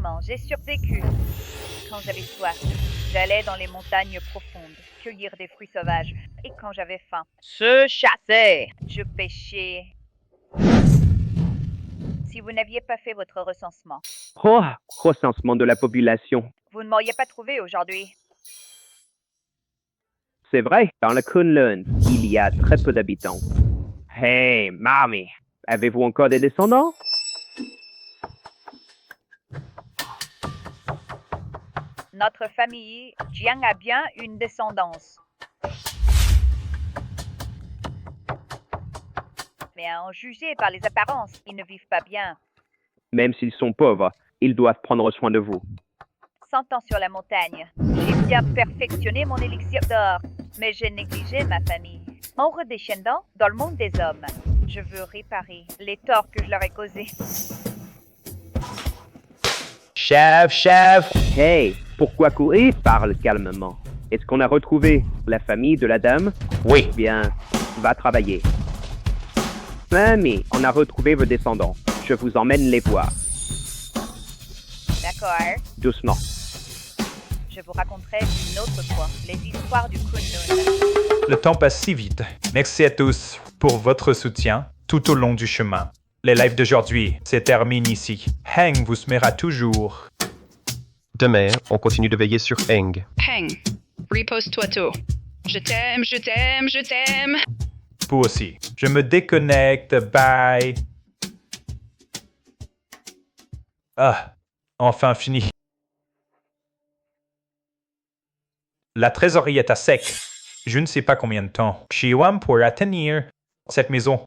comment j'ai survécu. Quand j'avais soif, j'allais dans les montagnes profondes, cueillir des fruits sauvages. Et quand j'avais faim, je chassais, je pêchais. Si vous n'aviez pas fait votre recensement, Oh, recensement de la population. vous ne m'auriez pas trouvé aujourd'hui. C'est vrai, dans le Kunlun, il y a très peu d'habitants. Hey, mamie, avez-vous encore des descendants? Notre famille, Jiang a bien une descendance. Mais à en juger par les apparences, ils ne vivent pas bien. Même s'ils sont pauvres, ils doivent prendre soin de vous. 100 ans sur la montagne, j'ai bien perfectionné mon élixir d'or, mais j'ai négligé ma famille. En redescendant dans le monde des hommes, je veux réparer les torts que je leur ai causés. Chef! Hey, pourquoi courir? Parle calmement. Est-ce qu'on a retrouvé la famille de la dame? Oui. Bien, va travailler. Mamie, on a retrouvé vos descendants. Je vous emmène les voir. D'accord, Doucement. je vous raconterai une autre fois les histoires du Kunlun. Le temps passe si vite. Merci à tous pour votre soutien tout au long du chemin. Les lives d'aujourd'hui se terminent ici. Hang vous smera toujours. Demain, on continue de veiller sur Eng. Hang, repose-toi tôt. Je t'aime, je t'aime, je t'aime. Vous aussi. Je me déconnecte. Bye. Ah, enfin fini. La trésorerie est à sec. Je ne sais pas combien de temps. Chiwam pourra tenir cette maison.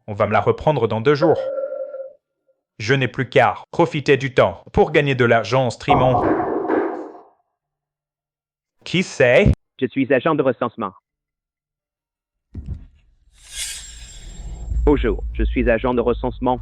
On va me la reprendre dans 2 jours. Je n'ai plus qu'à profiter du temps pour gagner de l'argent en streamant. Qui c'est? Je suis agent de recensement. Bonjour, je suis agent de recensement.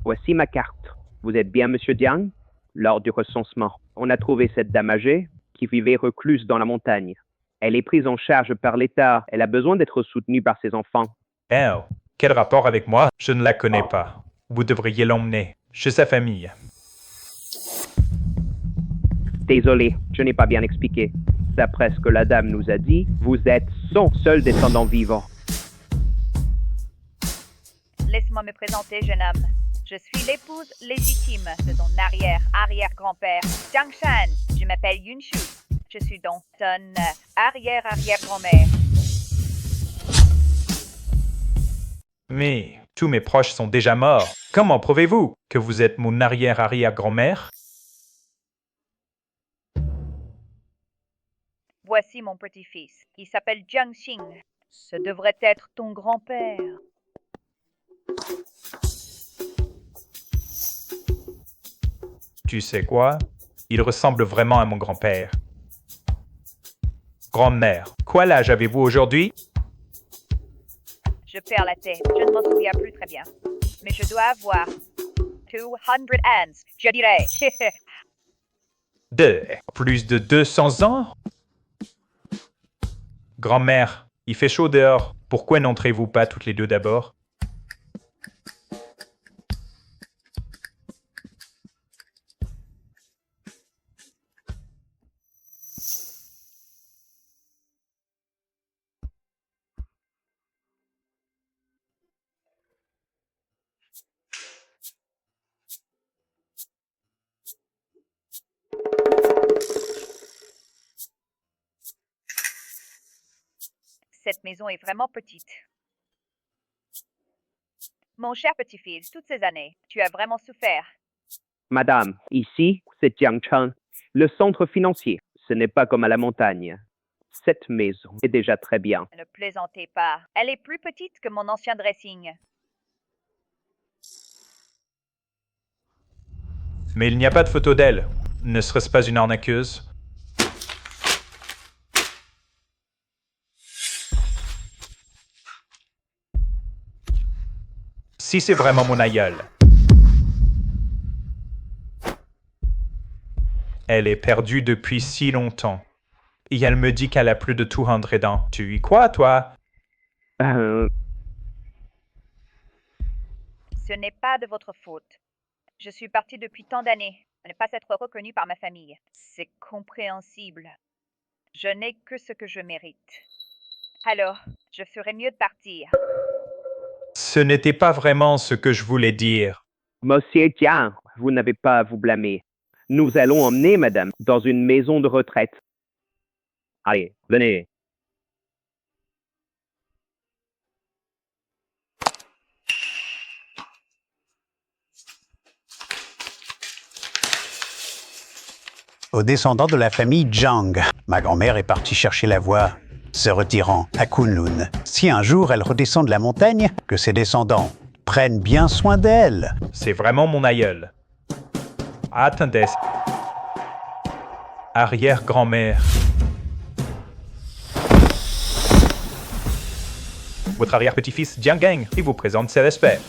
Voici ma carte. Vous êtes bien Monsieur Jiang? Lors du recensement, on a trouvé cette dame âgée qui vivait recluse dans la montagne. Elle est prise en charge par l'État. Elle a besoin d'être soutenue par ses enfants. Oh, quel rapport avec moi? Je ne la connais pas. Vous devriez l'emmener chez sa famille. Désolé, je n'ai pas bien expliqué. D'après ce que la dame nous a dit, vous êtes son seul descendant vivant. Laisse-moi me présenter, jeune homme. Je suis l'épouse légitime de ton arrière-arrière-grand-père, Jiang Shan. Je m'appelle Yun Shu. Je suis donc ton arrière-arrière-grand-mère. Mais tous mes proches sont déjà morts. Comment prouvez-vous que vous êtes mon arrière-arrière-grand-mère? Voici mon petit-fils. Il s'appelle Jiang Xing. Ce devrait être ton grand-père. Tu sais quoi? Il ressemble vraiment à mon grand-père. Grand-mère, quel âge avez-vous aujourd'hui? Je perds la tête. Je ne m'en souviens plus très bien. Mais je dois avoir 200 ans, je dirais. Plus de 200 ans? Grand-mère, il fait chaud dehors. Pourquoi n'entrez-vous pas toutes les deux d'abord? Cette maison est vraiment petite. Mon cher petit-fils, toutes ces années, tu as vraiment souffert. Madame, ici, c'est Jiangcheng, le centre financier. Ce n'est pas comme à la montagne. Cette maison est déjà très bien. Ne plaisantez pas. Elle est plus petite que mon ancien dressing. Mais il n'y a pas de photo d'elle. Ne serait-ce pas une arnaqueuse? Si c'est vraiment mon aïeul. Elle est perdue depuis si longtemps. Et elle me dit qu'elle a plus de 200 dents. Tu y crois, toi? Ce n'est pas de votre faute. Je suis partie depuis tant d'années. ne pas être reconnu par ma famille. C'est compréhensible. Je n'ai que ce que je mérite. Alors, je ferais mieux de partir. Ce n'était pas vraiment ce que je voulais dire. Monsieur Jiang, vous n'avez pas à vous blâmer. Nous allons emmener madame dans une maison de retraite. Allez, venez. Aux descendants de la famille Jiang. Ma grand-mère est partie chercher la voie, se retirant à Kunlun. Si un jour elle redescend de la montagne, que ses descendants prennent bien soin d'elle. C'est vraiment mon aïeul. Attendez. Arrière-grand-mère. Votre arrière-petit-fils Jiang Gang, il vous présente ses respects.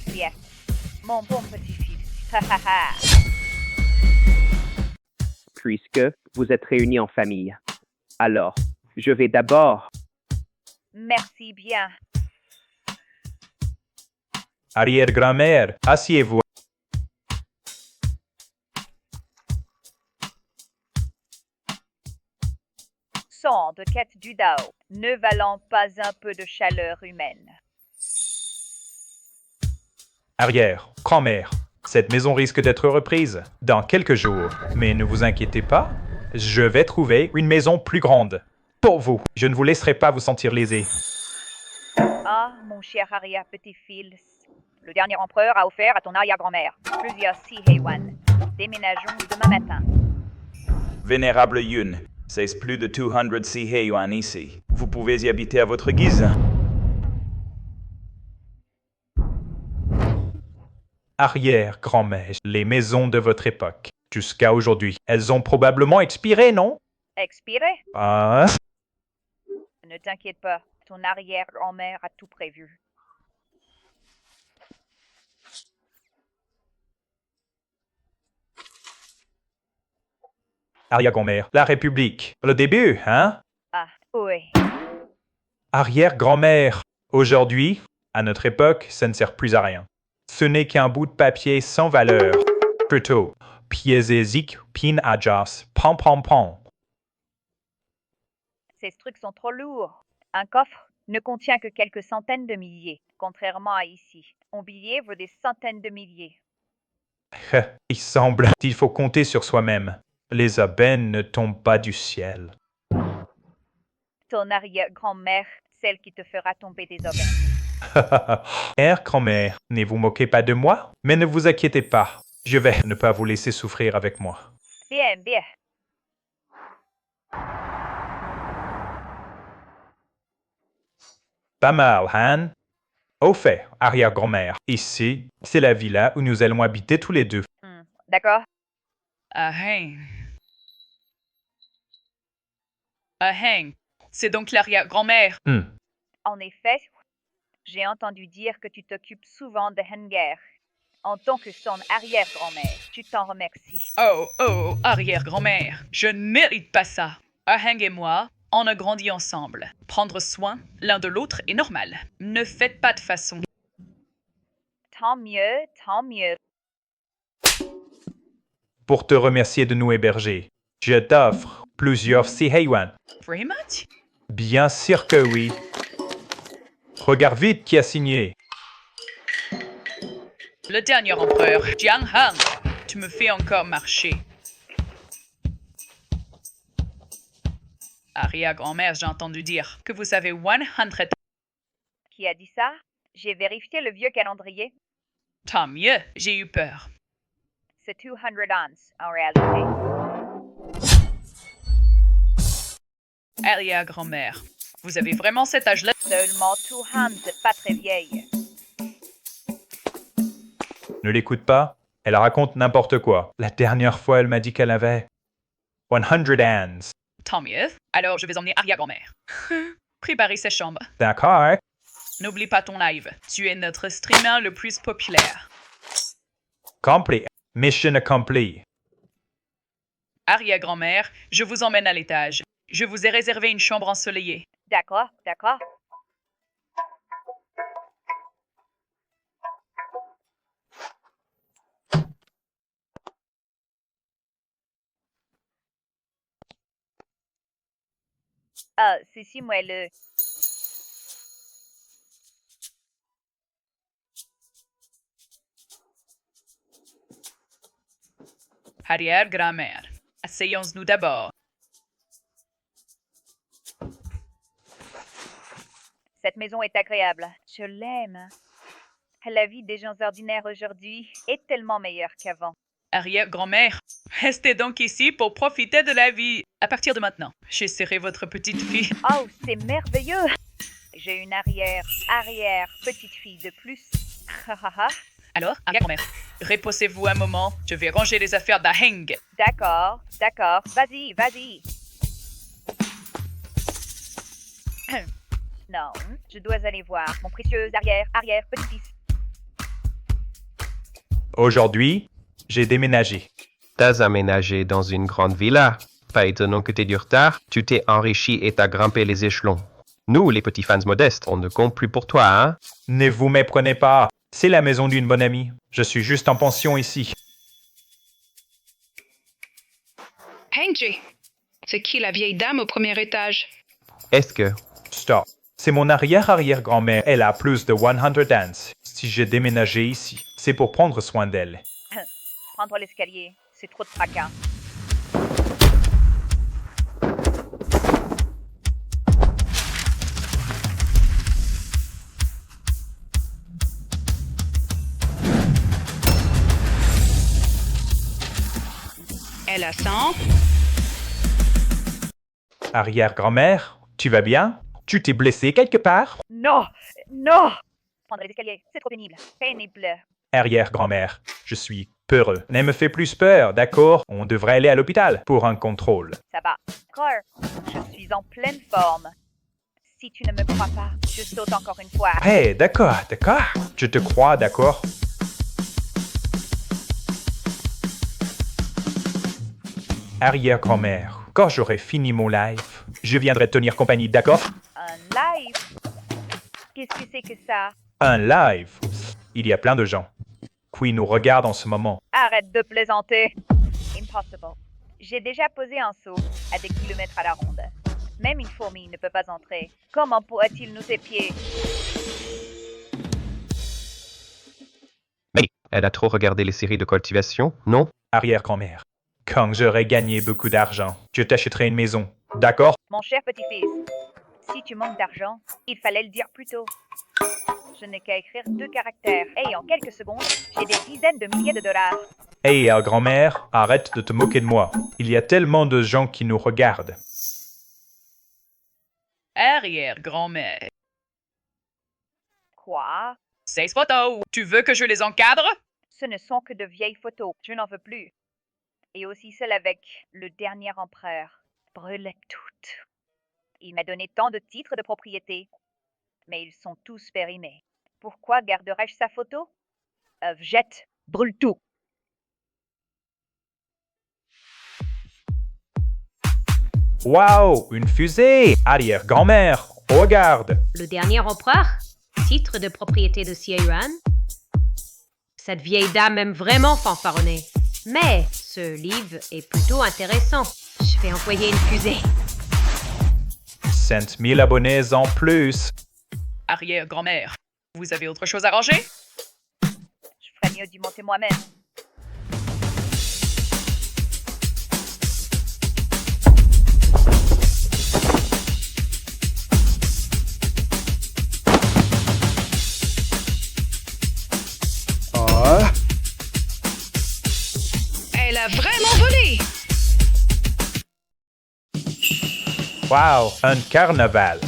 Bien. Mon bon petit-fils. Ha ha ha. Puisque vous êtes réunis en famille. Alors, je vais d'abord... Merci bien. Arrière-grand-mère, asseyez-vous. Sang de quête du Dao, ne valant pas un peu de chaleur humaine. Arrière, grand-mère. Cette maison risque d'être reprise dans quelques jours. Mais ne vous inquiétez pas, je vais trouver une maison plus grande. Pour vous, je ne vous laisserai pas vous sentir lésé. Ah, mon cher arrière-petit-fils. Le dernier empereur a offert à ton arrière-grand-mère plusieurs Si Heiwan. Déménageons demain matin. Vénérable Yun, c'est plus de 200 Si Yuan ici. Vous pouvez y habiter à votre guise. Arrière-grand-mère, les maisons de votre époque, jusqu'à aujourd'hui, elles ont probablement expiré, non? Expiré? Ah, Ne t'inquiète pas, ton arrière-grand-mère a tout prévu. arrière-grand-mère, la République, le début, hein? Ah, oui. Arrière-grand-mère, aujourd'hui, à notre époque, ça ne sert plus à rien. Ce n'est qu'un bout de papier sans valeur. Plutôt, piézésique, pin ajas, pam pam pam. Ces trucs sont trop lourds. Un coffre ne contient que quelques centaines de milliers, contrairement à ici. Un billet vaut des centaines de milliers. Il semble qu'il faut compter sur soi-même. Les abeilles ne tombent pas du ciel. Ton arrière-grand-mère, celle qui te fera tomber des aubaines. Arrière-grand-mère, ne vous moquez pas de moi, mais ne vous inquiétez pas. Je vais ne pas vous laisser souffrir avec moi. Bien, bien. Pas mal, hein? Au fait, arrière-grand-mère, ici, c'est la villa où nous allons habiter tous les deux. D'accord? Aheng. Aheng. C'est donc l'arrière-grand-mère. En effet, j'ai entendu dire que tu t'occupes souvent de Henger. En tant que son arrière-grand-mère, tu t'en remercies. Oh, arrière-grand-mère. Je ne mérite pas ça. Aheng et moi, on a grandi ensemble. Prendre soin l'un de l'autre est normal. Ne faites pas de façon. Tant mieux, tant mieux. Pour te remercier de nous héberger, je t'offre plusieurs Si Heiwan. Vraiment? Bien sûr que oui. Regarde vite qui a signé. Le dernier empereur, Jiang Han. Tu me fais encore marcher. Arrière-grand-mère, j'ai entendu dire que vous avez 100 Qui a dit ça? J'ai vérifié le vieux calendrier. Tant mieux, j'ai eu peur. C'est 200 ans, en réalité. Arrière-grand-mère, vous avez vraiment cet âge-là? Seulement 200, pas très vieille. Ne l'écoute pas, elle raconte n'importe quoi. La dernière fois, elle m'a dit qu'elle avait 100 hands. Tant mieux. Alors, je vais emmener arrière-grand-mère. Préparer sa chambre. D'accord. N'oublie pas ton live. Tu es notre streamer le plus populaire. Compris. Mission accomplie. Arrière-grand-mère, je vous emmène à l'étage. Je vous ai réservé une chambre ensoleillée. D'accord, d'accord. Ah, c'est si moelleux. Arrière-grand-mère, asseyons-nous d'abord. Cette maison est agréable. Je l'aime. La vie des gens ordinaires aujourd'hui est tellement meilleure qu'avant. Arrière-grand-mère, restez donc ici pour profiter de la vie. À partir de maintenant, je serai votre petite fille. Oh, c'est merveilleux! J'ai une arrière-petite-fille de plus. Alors, arrière-grand-mère, reposez-vous un moment. Je vais ranger les affaires d'Aheng. D'accord. Vas-y. Non, je dois aller voir mon précieux arrière-petit-fils. Aujourd'hui, j'ai déménagé. T'as aménagé dans une grande villa. Pas étonnant que t'aies du retard. Tu t'es enrichi et t'as grimpé les échelons. Nous, les petits fans modestes, on ne compte plus pour toi, hein? Ne vous méprenez pas. C'est la maison d'une bonne amie. Je suis juste en pension ici. Henry, c'est qui la vieille dame au premier étage? Est-ce que... Stop. C'est mon arrière-arrière-grand-mère. Elle a plus de 100 ans. Si j'ai déménagé ici, c'est pour prendre soin d'elle. Prends-toi l'escalier, c'est trop de tracas. Elle a 100. Arrière-grand-mère, tu vas bien? Tu t'es blessé quelque part? Non! Prendre les escaliers, c'est trop pénible. Arrière-grand-mère, je suis peureux. Ne me fais plus peur, d'accord? On devrait aller à l'hôpital pour un contrôle. Ça va. Je suis en pleine forme. Si tu ne me crois pas, je saute encore une fois. Hey, d'accord. Je te crois, d'accord? Arrière-grand-mère, quand j'aurai fini mon live, je viendrai tenir compagnie, d'accord? Un live? Qu'est-ce que c'est que ça? Un live? Il y a plein de gens qui nous regardent en ce moment. Arrête de plaisanter. Impossible. J'ai déjà posé un saut à des kilomètres à la ronde. Même une fourmi ne peut pas entrer. Comment pourra-t-il nous épier? Mais elle a trop regardé les séries de cultivation, non? Arrière-grand-mère, quand j'aurai gagné beaucoup d'argent, je t'achèterai une maison, d'accord? Mon cher petit-fils, si tu manques d'argent, il fallait le dire plus tôt. Je n'ai qu'à écrire 2 caractères et en quelques secondes, j'ai des dizaines de milliers de dollars. Hey, grand-mère, arrête de te moquer de moi. Il y a tellement de gens qui nous regardent. Arrière-grand-mère. Quoi? 16 photos. Tu veux que je les encadre? Ce ne sont que de vieilles photos. Je n'en veux plus. Et aussi celle avec le dernier empereur. Brûlait toutes. Il m'a donné tant de titres de propriété. Mais ils sont tous périmés. Pourquoi garderais-je sa photo? Jette, brûle tout. Waouh, une fusée! Arrière-grand-mère, regarde! Le dernier empereur? Titre de propriété de Xie-Yuan? Cette vieille dame aime vraiment fanfaronner. Mais ce livre est plutôt intéressant. Je vais envoyer une fusée. 5 000 abonnés en plus. Arrière-grand-mère, vous avez autre chose à ranger? Je ferais mieux d'y monter moi-même. Elle a vraiment volé! Wow, un carnaval.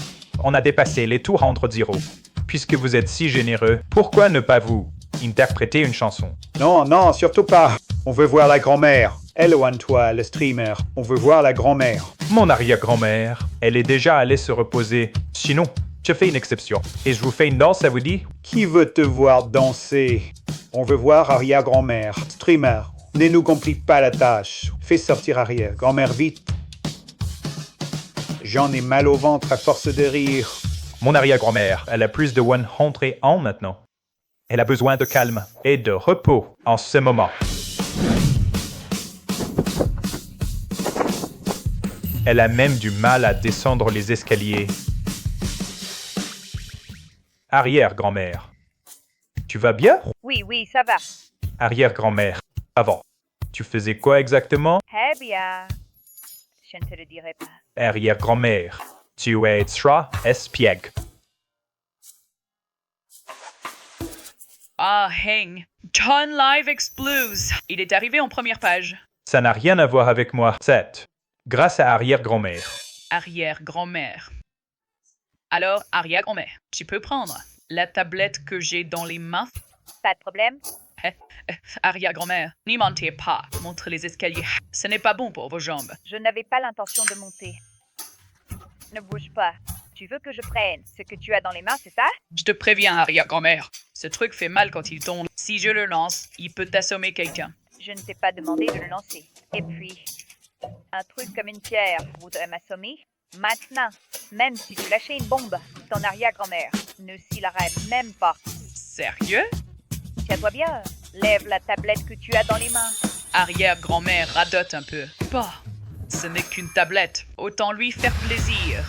On a dépassé les tours entre zéro. Puisque vous êtes si généreux, pourquoi ne pas vous interpréter une chanson? Non, surtout pas. On veut voir la grand-mère. Éloigne-toi, le streamer. On veut voir la grand-mère. Mon arrière-grand-mère, elle est déjà allée se reposer. Sinon, je fais une exception. Et je vous fais une danse, ça vous dit? Qui veut te voir danser? On veut voir arrière-grand-mère. Streamer, ne nous complique pas la tâche. Fais sortir arrière-grand-mère vite. J'en ai mal au ventre à force de rire. Mon arrière-grand-mère, elle a plus de 100 ans maintenant. Elle a besoin de calme et de repos en ce moment. Elle a même du mal à descendre les escaliers. Arrière-grand-mère. Tu vas bien? Oui, ça va. Arrière-grand-mère. Avant. Tu faisais quoi exactement? Eh bien, je ne te le dirai pas. Arrière-grand-mère. Tu es extra espiègle. Ah, Heng. John Live explose. Il est arrivé en première page. Ça n'a rien à voir avec moi. 7. Grâce à arrière-grand-mère. Arrière-grand-mère. Alors, arrière-grand-mère, tu peux prendre la tablette que j'ai dans les mains. Pas de problème. Arrière-grand-mère, n'y mentez pas. Montre les escaliers. Ce n'est pas bon pour vos jambes. Je n'avais pas l'intention de monter. Ne bouge pas. Tu veux que je prenne ce que tu as dans les mains, c'est ça? Je te préviens, arrière-grand-mère. Ce truc fait mal quand il tombe. Si je le lance, il peut assommer quelqu'un. Je ne t'ai pas demandé de le lancer. Et puis, un truc comme une pierre voudrait m'assommer. Maintenant, même si tu lâchais une bombe, ton arrière-grand-mère ne s'y l'arrête même pas. Sérieux? Tiens-toi bien. Lève la tablette que tu as dans les mains. Arrière-grand-mère radote un peu. Bah, ce n'est qu'une tablette. Autant lui faire plaisir.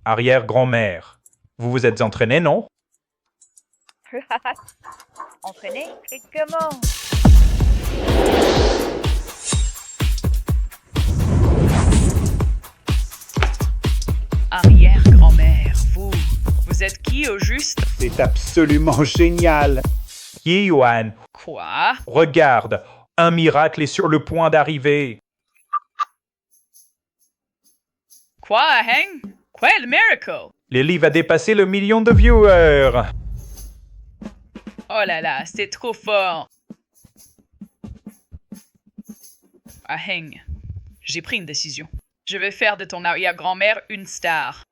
Arrière-grand-mère. Vous vous êtes entraîné, non? Entraîné? Et comment? Arrière-grand-mère, vous êtes qui au juste? C'est absolument génial. Yuan, Quoi? regarde. Un miracle est sur le point d'arriver. Quoi, Heng? Quel miracle? Le livre a dépassé le million de viewers. Oh là là, c'est trop fort. Ah, Heng, j'ai pris une décision. Je vais faire de ton arrière-grand-mère une star.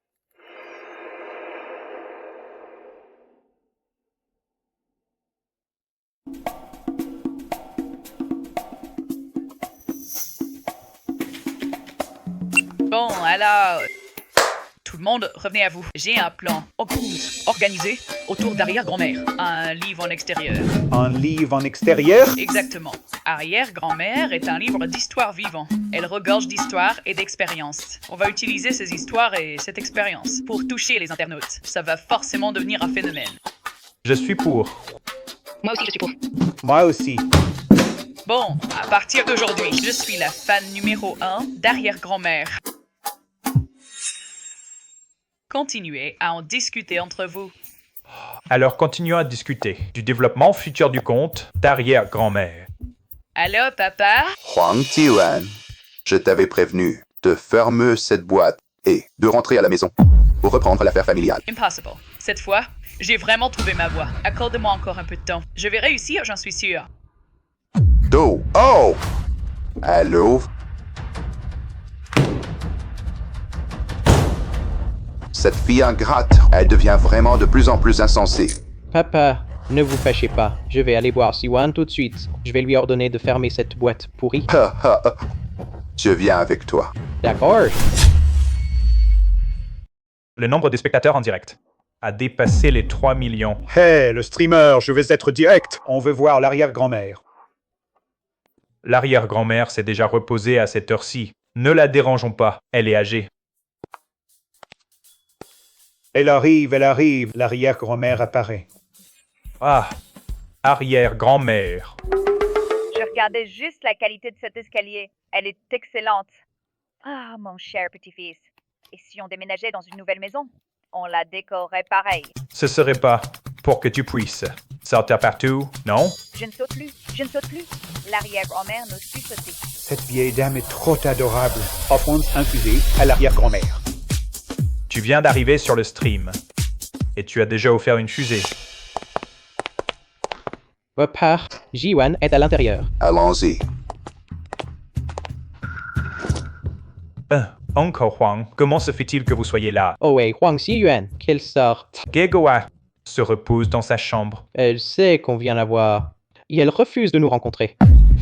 Bon, alors... Tout le monde, revenez à vous. J'ai un plan organisé autour d'arrière-grand-mère. Un livre en extérieur. Un livre en extérieur? Exactement. Arrière-grand-mère est un livre d'histoire vivant. Elle regorge d'histoires et d'expériences. On va utiliser ces histoires et cette expérience pour toucher les internautes. Ça va forcément devenir un phénomène. Je suis pour. Moi aussi, je suis pour. Moi aussi. Bon, à partir d'aujourd'hui, je suis la fan numéro 1 d'arrière-grand-mère. Continuez à en discuter entre vous. Alors continuons à discuter du développement futur du compte d'arrière-grand-mère. Allô, papa? Huang Tiwan, je t'avais prévenu de fermer cette boîte et de rentrer à la maison pour reprendre l'affaire familiale. Impossible. Cette fois, j'ai vraiment trouvé ma voie. Accorde-moi encore un peu de temps. Je vais réussir, j'en suis sûr. Oh! Allô? Cette fille ingrate, elle devient vraiment de plus en plus insensée. Papa, ne vous fâchez pas. Je vais aller voir Siwan tout de suite. Je vais lui ordonner de fermer cette boîte pourrie. Je viens avec toi. D'accord. Le nombre de spectateurs en direct a dépassé les 3 millions. Hey, le streamer, je vais être direct. On veut voir l'arrière-grand-mère. L'arrière-grand-mère s'est déjà reposée à cette heure-ci. Ne la dérangeons pas, elle est âgée. Elle arrive, l'arrière-grand-mère apparaît. Ah, arrière-grand-mère. Je regardais juste la qualité de cet escalier. Elle est excellente. Ah, mon cher petit-fils. Et si on déménageait dans une nouvelle maison? On la décorerait pareil. Ce serait pas pour que tu puisses sortir partout, non? Je ne saute plus. L'arrière-grand-mère n'ose plus sauter. Cette vieille dame est trop adorable. Offrons un fusil à l'arrière-grand-mère. Tu viens d'arriver sur le stream. Et tu as déjà offert une fusée. Papa, Jiwan est à l'intérieur. Allons-y. Encore Huang, comment se fait-il que vous soyez là? Oh ouais, Huang Xiyuan, qu'elle sorte. Gegoa se repose dans sa chambre. Elle sait qu'on vient la voir. Et elle refuse de nous rencontrer.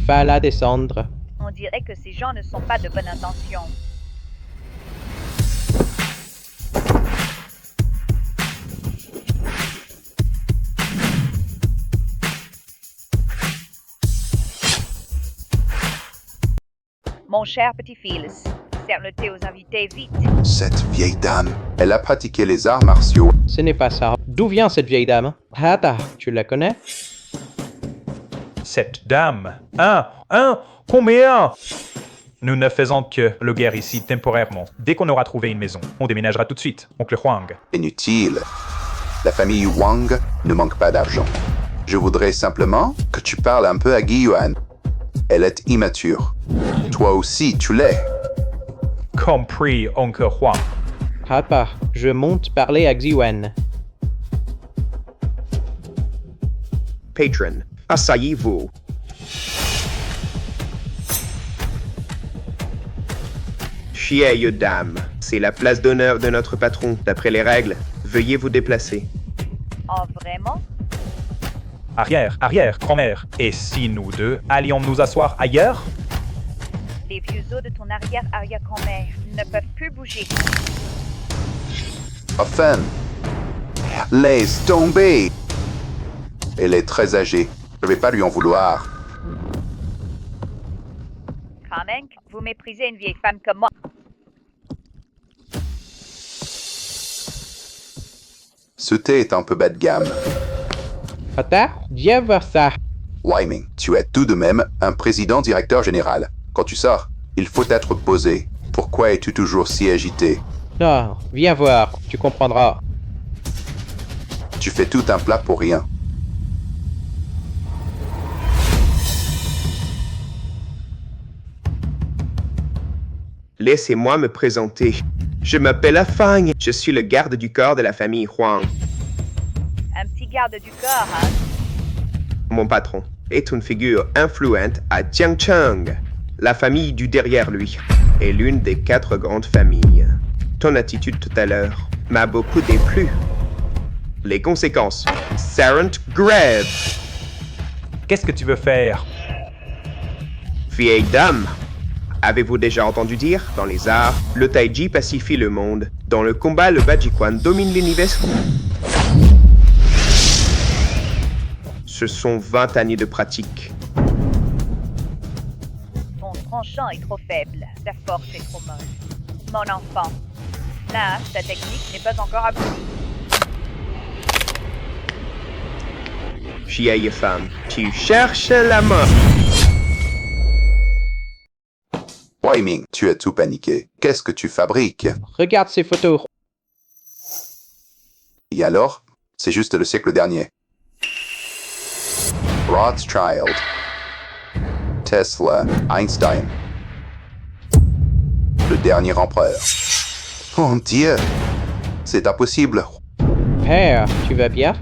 Va la descendre. On dirait que ces gens ne sont pas de bonne intention. Mon cher petit Fils, sers le thé aux invités vite. Cette vieille dame, elle a pratiqué les arts martiaux. Ce n'est pas ça. D'où vient cette vieille dame? Hata, tu la connais? Cette dame. Combien? Nous ne faisons que le guerre ici temporairement. Dès qu'on aura trouvé une maison, on déménagera tout de suite, oncle Huang. Inutile. La famille Wang ne manque pas d'argent. Je voudrais simplement que tu parles un peu à Guy Yuan. Elle est immature. Toi aussi, tu l'es. Compris, oncle Huang. Hata, je monte parler à Xiwan. Patron, asseyez-vous. Vieille dame, c'est la place d'honneur de notre patron. D'après les règles, veuillez vous déplacer. Oh, vraiment? Arrière, grand-mère. Et si nous deux allions nous asseoir ailleurs? Les vieux os de ton arrière-arrière-grand-mère ne peuvent plus bouger. Enfin, laisse tomber. Elle est très âgée. Je vais pas lui en vouloir. Quand même, vous méprisez une vieille femme comme moi. Ce thé est un peu bas de gamme. Hata, viens voir ça. Wyming, tu es tout de même un président-directeur général. Quand tu sors, il faut être posé. Pourquoi es-tu toujours si agité? Non, viens voir, tu comprendras. Tu fais tout un plat pour rien. Laissez-moi me présenter. Je m'appelle Afang. Je suis le garde du corps de la famille Huang. Un petit garde du corps, hein? Mon patron est une figure influente à Jiangcheng. La famille du derrière lui est l'une des 4 grandes familles. Ton attitude tout à l'heure m'a beaucoup déplu. Les conséquences. Serrant grève. Qu'est-ce que tu veux faire? Vieille dame. Avez-vous déjà entendu dire, dans les arts, le taiji pacifie le monde. Dans le combat, le Bajiquan domine l'univers. Ce sont 20 années de pratique. Ton tranchant est trop faible. Ta force est trop molle. Mon enfant. Là, ta technique n'est pas encore aboutie. Vieille femme, tu cherches la mort. Wyming, tu es tout paniqué. Qu'est-ce que tu fabriques? Regarde ces photos. Et alors? C'est juste le siècle dernier. Rothschild, Tesla, Einstein. Le dernier empereur. Oh Dieu! C'est impossible. Père, tu vas bien?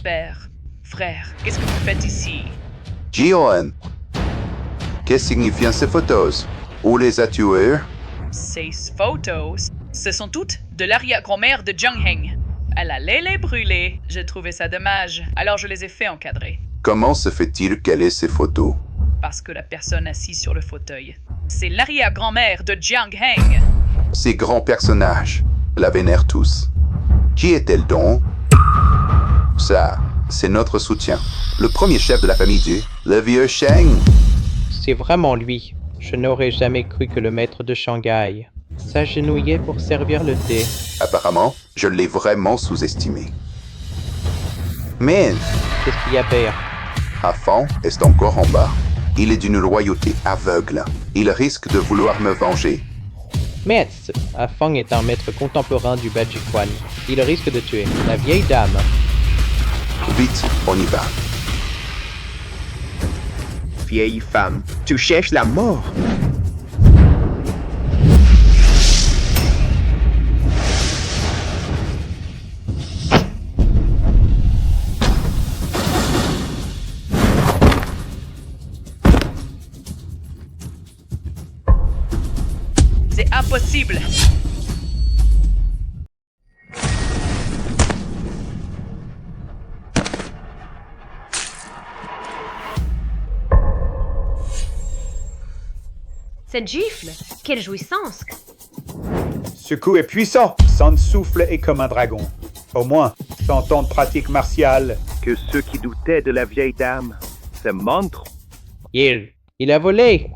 Père, frère, qu'est-ce que vous faites ici? Jion! Qu'est-ce que signifient ces photos? Où les as-tu eues? Ces photos, ce sont toutes de l'arrière-grand-mère de Jiang Heng. Elle allait les brûler. J'ai trouvé ça dommage, alors je les ai fait encadrer. Comment se fait-il qu'elle ait ces photos? Parce que la personne assise sur le fauteuil, c'est l'arrière-grand-mère de Jiang Heng. Ces grands personnages la vénèrent tous. Qui est-elle donc? Ça, c'est notre soutien. Le premier chef de la famille du, le vieux Sheng. C'est vraiment lui. Je n'aurais jamais cru que le maître de Shanghai s'agenouillait pour servir le thé. Apparemment, je l'ai vraiment sous-estimé. Mais, Qu'est-ce qu'il y a, père? Afan est encore en bas. Il est d'une loyauté aveugle. Il risque de vouloir me venger. Maître, Afang est un maître contemporain du Bajiquan. Il risque de tuer la vieille dame. Vite, on y va. Vieille femme, tu cherches la mort. C'est impossible. Cette gifle, quelle jouissance! Ce coup est puissant. Son souffle est comme un dragon. Au moins, sans tant de pratique martiale. Que ceux qui doutaient de la vieille dame se montrent. Il a volé.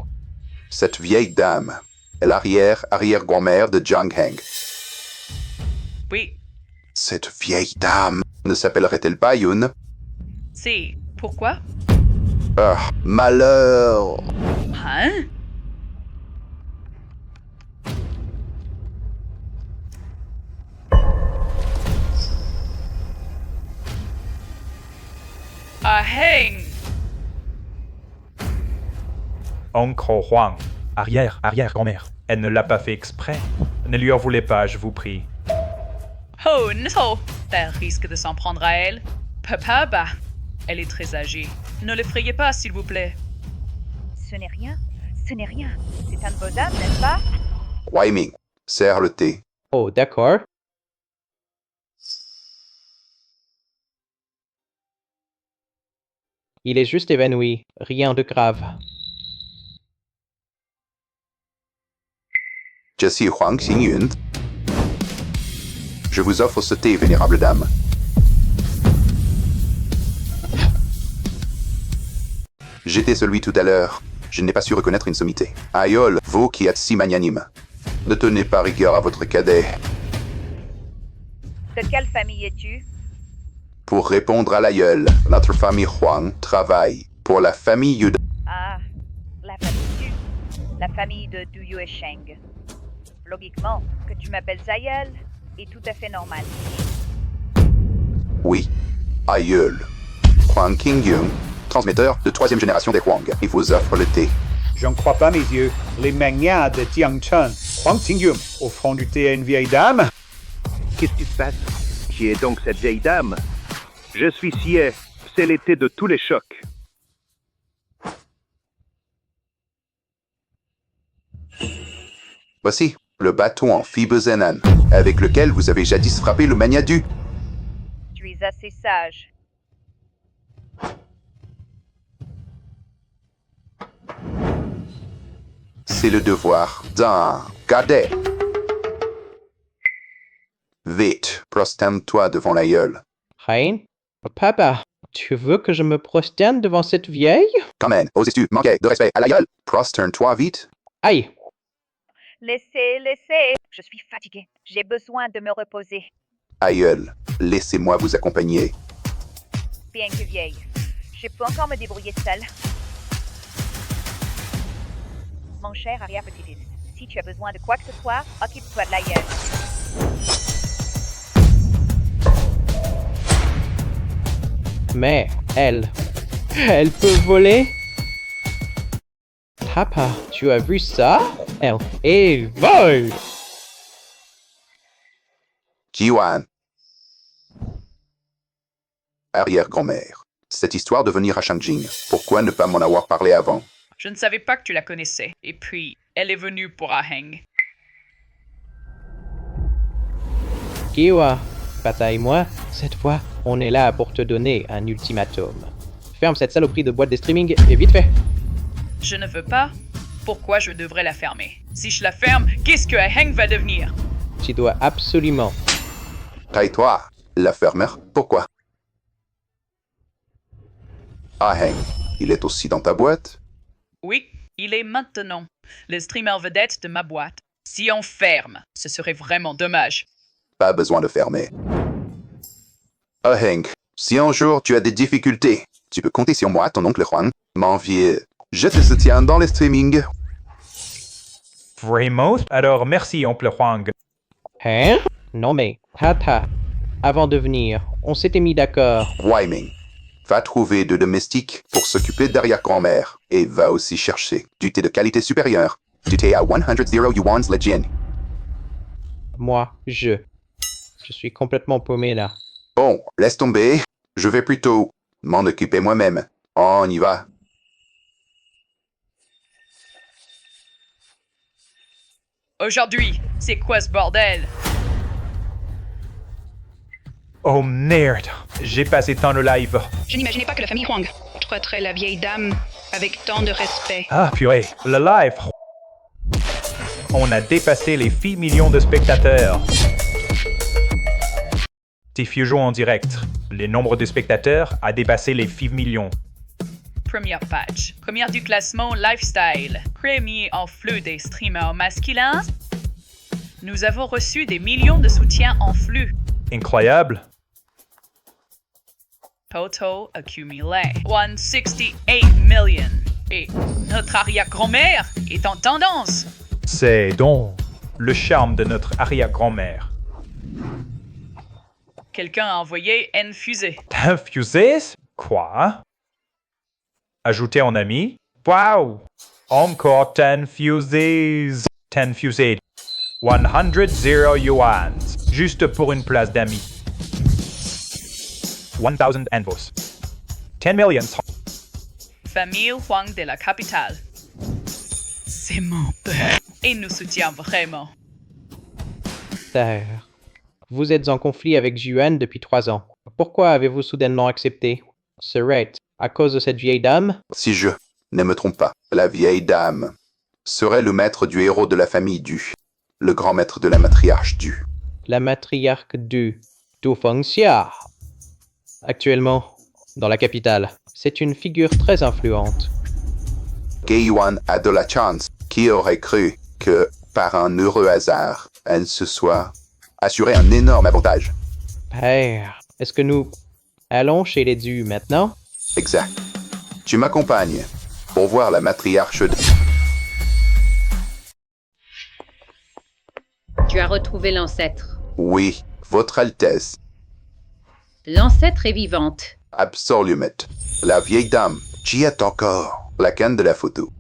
Cette vieille dame est l'arrière-arrière-grand-mère de Jiang Heng. Oui, Cette vieille dame ne s'appellerait-elle pas Yun? c'est... Pourquoi? Ah, malheur! Hein? Ah, Heng! Oncle Huang, arrière-arrière-grand-mère. Elle ne l'a pas fait exprès. Ne lui en voulez pas, je vous prie. Oh non! T'as un risque de s'en prendre à elle. Papa, bah, elle est très âgée. Ne l'effrayez pas, s'il vous plaît. Ce n'est rien. Ce n'est rien. C'est un de vos dames, n'est-ce pas? Wai Ming, serre le thé. Oh, d'accord. Il est juste évanoui. Rien de grave. Je suis Huang Xingyun. Je vous offre ce thé, vénérable dame. J'étais celui tout à l'heure. Je n'ai pas su reconnaître une sommité. Aïeul, vous qui êtes si magnanime. Ne tenez pas rigueur à votre cadet. De quelle famille es-tu? Pour répondre à l'aïeul, notre famille Huang travaille pour la famille Yu. Ah, la famille Du. La famille de Du Yuesheng. Logiquement, que tu m'appelles aïeul est tout à fait normal. Oui, aïeul. Huang Qingyun, transmetteur de 3e génération des Huang. Il vous offre le thé. J'en crois pas mes yeux. Les magnats de Jiangchun. Huang Xingyun, offrant du thé à une vieille dame. Qu'est-ce qui se passe? Qui est donc cette vieille dame? Je suis Sié. C'est l'été de tous les chocs. Voici le bâton en fibre Zenan, avec lequel vous avez jadis frappé le Magnadu. Tu es assez sage. C'est le devoir d'un cadet. Vite, prosterne-toi devant l'aïeul. Hein? Papa, tu veux que je me prosterne devant cette vieille? Quand même, oses-tu manquer de respect à l'aïeul? Prosterne-toi vite. Aïe! Laissez, laissez. Je suis fatiguée. J'ai besoin de me reposer. Aïeul, laissez-moi vous accompagner. Bien que vieille, je peux encore me débrouiller seule. Mon cher arrière-petit-fils, si tu as besoin de quoi que ce soit, occupe-toi de l'aïeul. Mais elle peut voler? Papa, tu as vu ça? Elle vole! Jiwan. Arrière-grand-mère. Cette histoire de venir à Shangjing, pourquoi ne pas m'en avoir parlé avant? Je ne savais pas que tu la connaissais. Et puis, elle est venue pour Aheng. Kiwa, Pata et moi, cette fois, on est là pour te donner un ultimatum. Ferme cette saloperie de boîte de streaming et vite fait! Je ne veux pas. Pourquoi je devrais la fermer? Si je la ferme, qu'est-ce que Aheng va devenir? Tu dois absolument. Taille-toi, la fermeur. Pourquoi? Aheng, il est aussi dans ta boîte? Oui, il est maintenant le streamer vedette de ma boîte. Si on ferme, ce serait vraiment dommage. Pas besoin de fermer. Aheng, si un jour tu as des difficultés, tu peux compter sur moi, ton oncle Huang. Mon vieux, je te soutiens dans le streaming. Vraiment? Alors merci, oncle Huang. Hein? Non mais, Tata, avant de venir, on s'était mis d'accord. Wai Ming, va trouver deux domestiques pour s'occuper d'arrière-grand-mère et va aussi chercher du thé de qualité supérieure, du thé à 100 yuans le jin. Moi, je suis complètement paumé là. Bon, laisse tomber, je vais plutôt m'en occuper moi-même. On y va. Aujourd'hui, c'est quoi ce bordel? Oh merde, j'ai passé tant le live. Je n'imaginais pas que la famille Huang traiterait la vieille dame avec tant de respect. Ah purée, le live. On a dépassé les 8 millions de spectateurs. Diffusion en direct. Le nombre de spectateurs a dépassé les 8 millions. Première page. Première du classement Lifestyle. Premier en flux des streamers masculins. Nous avons reçu des millions de soutiens en flux. Incroyable. Total accumulé. 168 million. Et notre arrière-grand-mère est en tendance. C'est donc le charme de notre arrière-grand-mère. Quelqu'un a envoyé une fusée. Fusées? Quoi? Ajouter en ami? Wow! Encore 10 fusées. 10 fusées. 100 yuan. Juste pour une place d'amis. 1000 envois. 10 millions. Famille Huang de la capitale. C'est mon père. Il nous soutient vraiment. Père, vous êtes en conflit avec Yuan depuis 3 ans. Pourquoi avez-vous soudainement accepté? Serait à cause de cette vieille dame? Si je ne me trompe pas, la vieille dame serait le maître du héros de la famille Du, le grand maître de la matriarche Du. La matriarche Du Fengxia. Actuellement, dans la capitale, c'est une figure très influente. Ge Yuan a de la chance. Qui aurait cru que, par un heureux hasard, elle se soit assuré un énorme avantage? Père, est-ce que nous allons chez les Dus maintenant? Exact. Tu m'accompagnes pour voir la matriarche de... Tu as retrouvé l'ancêtre. Oui, Votre Altesse. L'ancêtre est vivante. Absolument. La vieille dame, j'y est encore. La canne de la photo.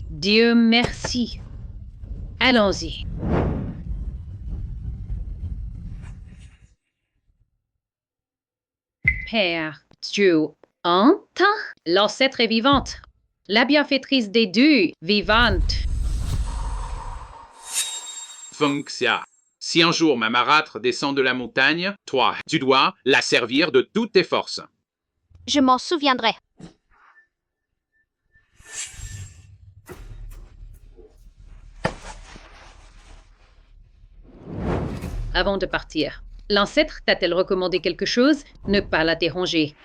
Dieu merci. Allons-y. Père, tu entends? L'ancêtre est vivante. La bienfaitrice des Dus, vivante. Fengxia, si un jour ma marâtre descend de la montagne, toi, tu dois la servir de toutes tes forces. Je m'en souviendrai. Avant de partir, l'ancêtre t'a-t-elle recommandé quelque chose? Ne pas la déranger.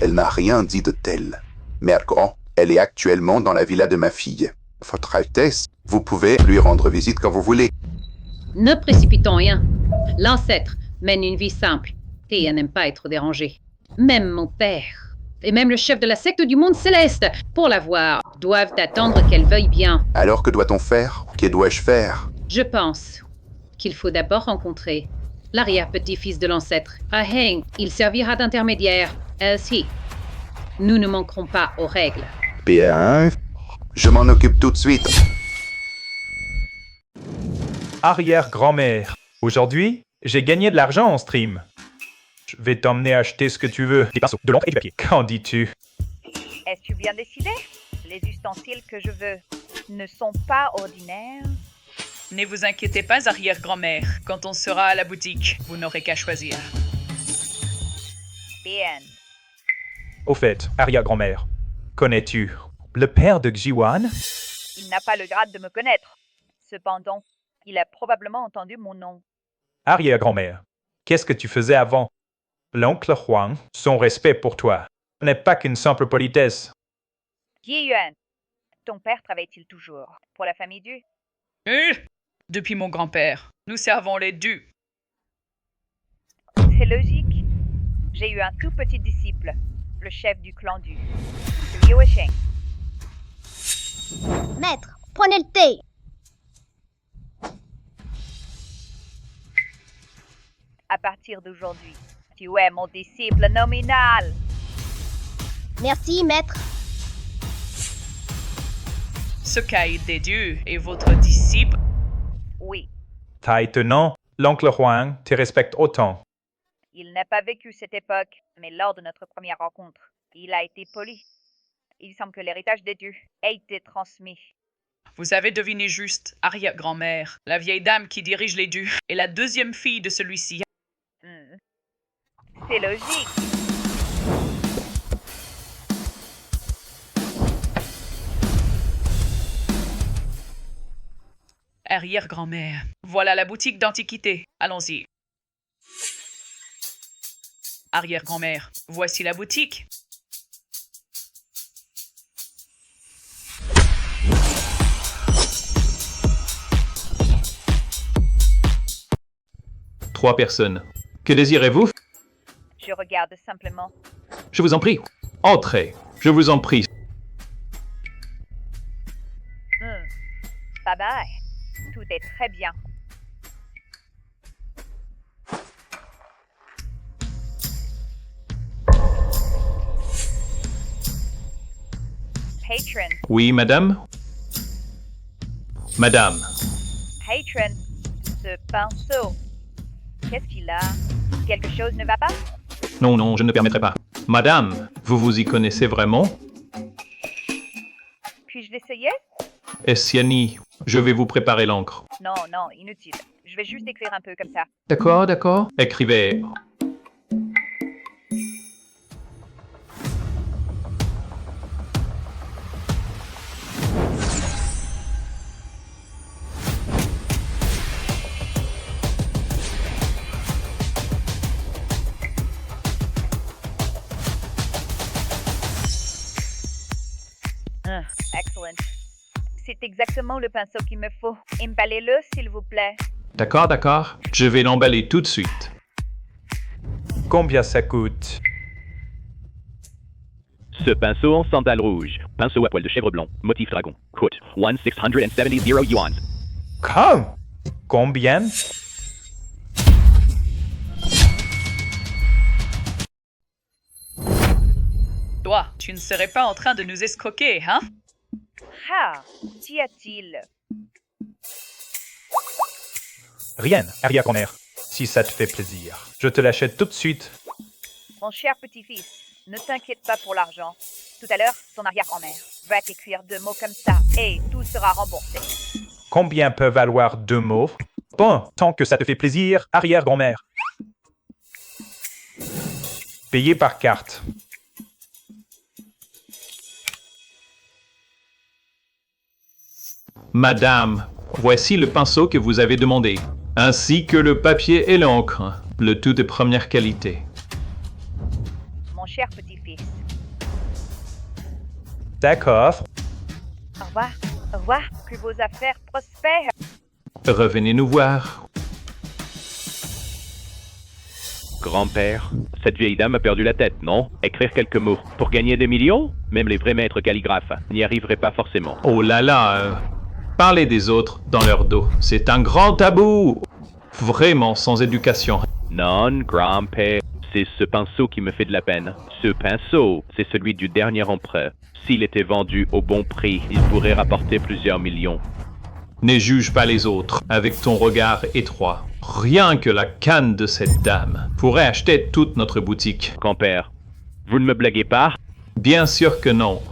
Elle n'a rien dit de tel. Mergrand, elle est actuellement dans la villa de ma fille. Votre Altesse, vous pouvez lui rendre visite quand vous voulez. Ne précipitons rien. L'ancêtre mène une vie simple et elle n'aime pas être dérangée. Même mon père et même le chef de la secte du monde céleste, pour la voir, doivent attendre qu'elle veuille bien. Alors que doit-on faire? Que dois-je faire? Je pense qu'il faut d'abord rencontrer l'arrière-petit-fils de l'ancêtre. Aheng, il servira d'intermédiaire. Ainsi, nous ne manquerons pas aux règles. Bien, je m'en occupe tout de suite. Arrière-grand-mère. Aujourd'hui, j'ai gagné de l'argent en stream. Je vais t'emmener acheter ce que tu veux. Des pinceaux, de l'encre et du papier. Qu'en dis-tu? Est-ce bien décidé? Les ustensiles que je veux ne sont pas ordinaires. Ne vous inquiétez pas, arrière-grand-mère. Quand on sera à la boutique, vous n'aurez qu'à choisir. Bien. Au fait, arrière-grand-mère, connais-tu le père de Xiwan? Il n'a pas le grade de me connaître. Cependant, il a probablement entendu mon nom. Arrière-grand-mère, qu'est-ce que tu faisais avant? L'oncle Huang, son respect pour toi, n'est pas qu'une simple politesse. Yi Yuan, ton père travaille-t-il toujours pour la famille Du? Depuis mon grand-père, nous servons les Dus. C'est logique. J'ai eu un tout petit disciple, le chef du clan Du, Liu Sheng. Maître, prenez le thé. À partir d'aujourd'hui, tu es mon disciple nominal. Merci, maître. Ce caïd des dieux est votre disciple? Oui, Maintenant, l'oncle Huang te respecte autant. il n'a pas vécu cette époque, mais lors de notre première rencontre, il a été poli. Il semble que l'héritage des dieux ait été transmis. Vous avez deviné juste, arrière-grand-mère. La vieille dame qui dirige les Dus est la deuxième fille de celui-ci. C'est logique. Arrière-grand-mère. Voilà la boutique d'antiquité. Allons-y. Arrière-grand-mère. Voici la boutique. Trois personnes. Que désirez-vous? Je regarde simplement. Je vous en prie. Entrez. Je vous en prie. Bye bye. Tout est très bien. Patron. Oui, madame? Madame. Patron. Ce pinceau. Qu'est-ce qu'il a? Quelque chose ne va pas? Non, non, je ne permettrai pas. Madame, vous vous y connaissez vraiment? Puis-je l'essayer? Essiani, je vais vous préparer l'encre. Non, non, inutile. Je vais juste écrire un peu comme ça. D'accord, d'accord. Écrivez. Excellent. C'est exactement le pinceau qu'il me faut. Emballez-le, s'il vous plaît. D'accord, d'accord. Je vais l'emballer tout de suite. Combien ça coûte? Ce pinceau en sandales rouges. Pinceau à poil de chèvre blond. Motif dragon. Coûte 1670 yuan. Combien? Toi, tu ne serais pas en train de nous escroquer, hein? Ah, qu'y a-t-il? Rien, arrière-grand-mère. Si ça te fait plaisir. Je te l'achète tout de suite. Mon cher petit-fils, ne t'inquiète pas pour l'argent. Tout à l'heure, ton arrière-grand-mère va t'écrire 2 mots comme ça et tout sera remboursé. Combien peut valoir 2 mots? Bon, tant que ça te fait plaisir, arrière-grand-mère. Payé par carte. Madame, voici le pinceau que vous avez demandé, ainsi que le papier et l'encre, le tout de première qualité. Mon cher petit-fils. D'accord. Au revoir. Au revoir. Que vos affaires prospèrent. Revenez nous voir. Grand-père, cette vieille dame a perdu la tête, non? Écrire quelques mots. Pour gagner des millions? Même les vrais maîtres calligraphes n'y arriveraient pas forcément. Oh là là, parler des autres dans leur dos, c'est un grand tabou. Vraiment sans éducation. Non, grand-père, c'est ce pinceau qui me fait de la peine. Ce pinceau, c'est celui du dernier empereur. S'il était vendu au bon prix, il pourrait rapporter plusieurs millions. Ne juge pas les autres avec ton regard étroit. Rien que la canne de cette dame pourrait acheter toute notre boutique. Grand-père, vous ne me blaguez pas? Bien sûr que non.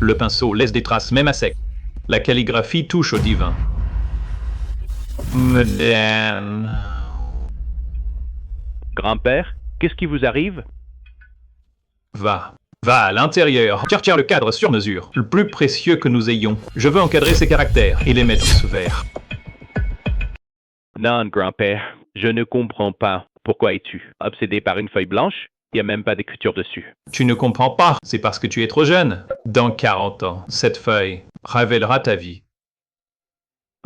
Le pinceau laisse des traces même à sec. La calligraphie touche au divin. Madame. Grand-père, qu'est-ce qui vous arrive? Va à l'intérieur. Tire le cadre sur mesure, le plus précieux que nous ayons. Je veux encadrer ses caractères et les mettre sous verre. Non, grand-père, je ne comprends pas. Pourquoi es-tu obsédé par une feuille blanche? Il n'y a même pas d'écriture dessus. Tu ne comprends pas, c'est parce que tu es trop jeune. Dans 40 ans, cette feuille révélera ta vie.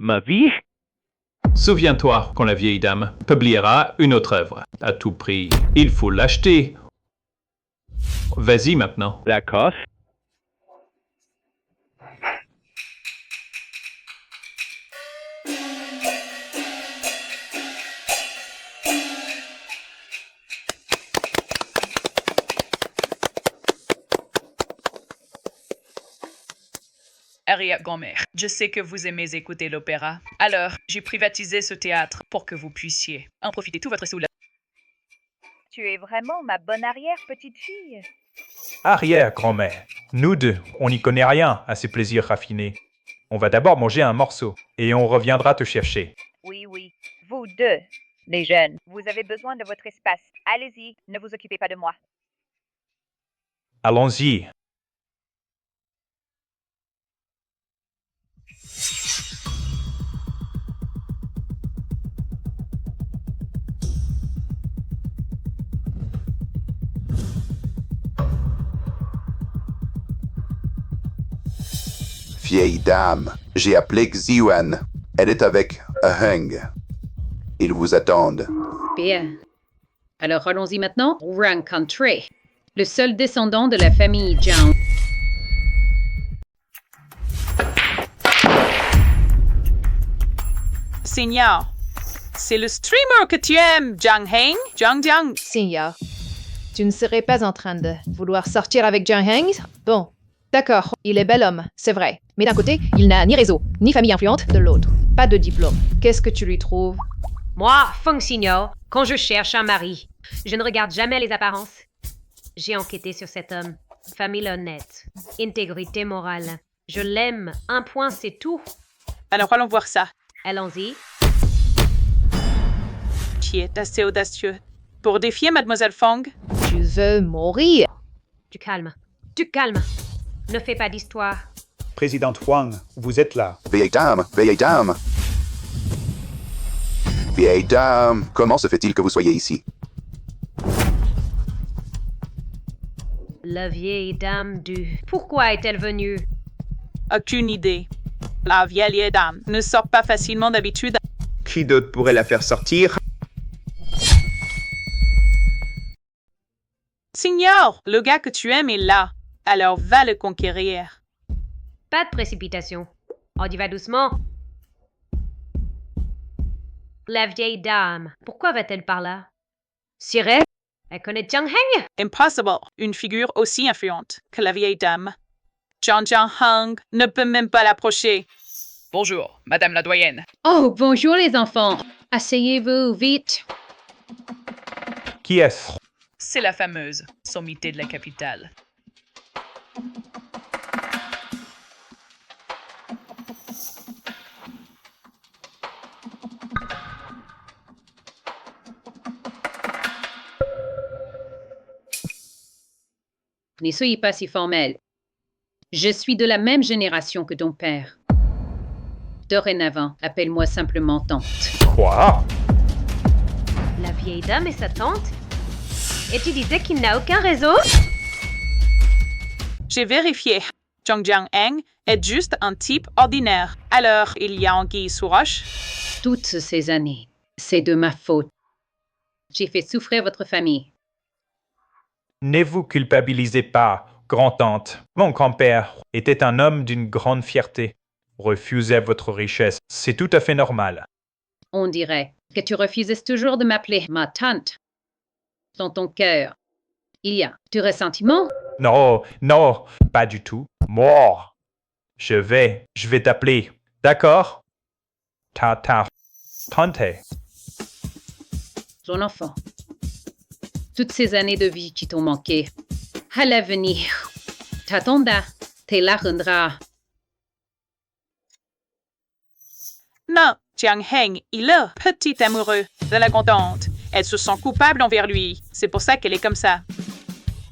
Ma vie? Souviens-toi quand la vieille dame publiera une autre œuvre. À tout prix, il faut l'acheter. Vas-y maintenant. D'accord. Arrière-grand-mère, je sais que vous aimez écouter l'opéra. Alors, j'ai privatisé ce théâtre pour que vous puissiez en profiter tout votre soulagement. Tu es vraiment ma bonne arrière-petite-fille. Arrière-grand-mère. Nous deux, on n'y connaît rien à ces plaisirs raffinés. On va d'abord manger un morceau et on reviendra te chercher. Oui, oui. Vous deux, les jeunes, vous avez besoin de votre espace. Allez-y, ne vous occupez pas de moi. Allons-y. Vieille dame, j'ai appelé Xiuan. Elle est avec Aheng. Ils vous attendent. Bien. Alors allons-y maintenant. Rencontrer le seul descendant de la famille Zhang. Seigneur, c'est le streamer que tu aimes, Jiang Heng, Jiang. Seigneur, tu ne serais pas en train de vouloir sortir avec Jiang Heng? Bon, d'accord, il est bel homme, c'est vrai. Mais d'un côté, il n'a ni réseau, ni famille influente, de l'autre. Pas de diplôme. Qu'est-ce que tu lui trouves? Moi, Feng Signor, quand je cherche un mari, je ne regarde jamais les apparences. J'ai enquêté sur cet homme. Famille honnête, intégrité morale. Je l'aime, un point, c'est tout. Alors allons voir ça. Allons-y. Tu es assez audacieux. Pour défier Mademoiselle Feng? Tu veux mourir? Du calme. Du calme. Ne fais pas d'histoire. Président Huang, vous êtes là. Vieille dame, vieille dame. Vieille dame, comment se fait-il que vous soyez ici? La vieille dame du... Pourquoi est-elle venue? Aucune idée. La vieille dame ne sort pas facilement d'habitude. Qui d'autre pourrait la faire sortir? Seigneur, le gars que tu aimes est là. Alors va le conquérir. Pas de précipitation. On y va doucement. La vieille dame, pourquoi va-t-elle par là? Sirène? Elle connaît Jiang Heng? Impossible. Une figure aussi influente que la vieille dame. Jiang Heng ne peut même pas l'approcher. Bonjour, Madame la doyenne. Oh, bonjour les enfants. Asseyez-vous, vite. Qui est-ce? C'est la fameuse sommité de la capitale. Ne soyez pas si formel. Je suis de la même génération que ton père. Dorénavant, appelle-moi simplement tante. Quoi? La vieille dame est sa tante? Et tu disais qu'il n'a aucun réseau? J'ai vérifié. Jiang Heng est juste un type ordinaire. Alors, il y a anguille sous roche? Toutes ces années, c'est de ma faute. J'ai fait souffrir votre famille. Ne vous culpabilisez pas, grand-tante. Mon grand-père était un homme d'une grande fierté. Refuser votre richesse, c'est tout à fait normal. On dirait que tu refusais toujours de m'appeler ma tante. Dans ton cœur, il y a du ressentiment? Non, non, pas du tout. Mort. Je vais t'appeler. D'accord? Tante. Ton enfant. Toutes ces années de vie qui t'ont manqué. À l'avenir, ta tonda te la rendra. Non, Jiang Heng, il est petit amoureux de la grande-tante. Elle se sent coupable envers lui. C'est pour ça qu'elle est comme ça.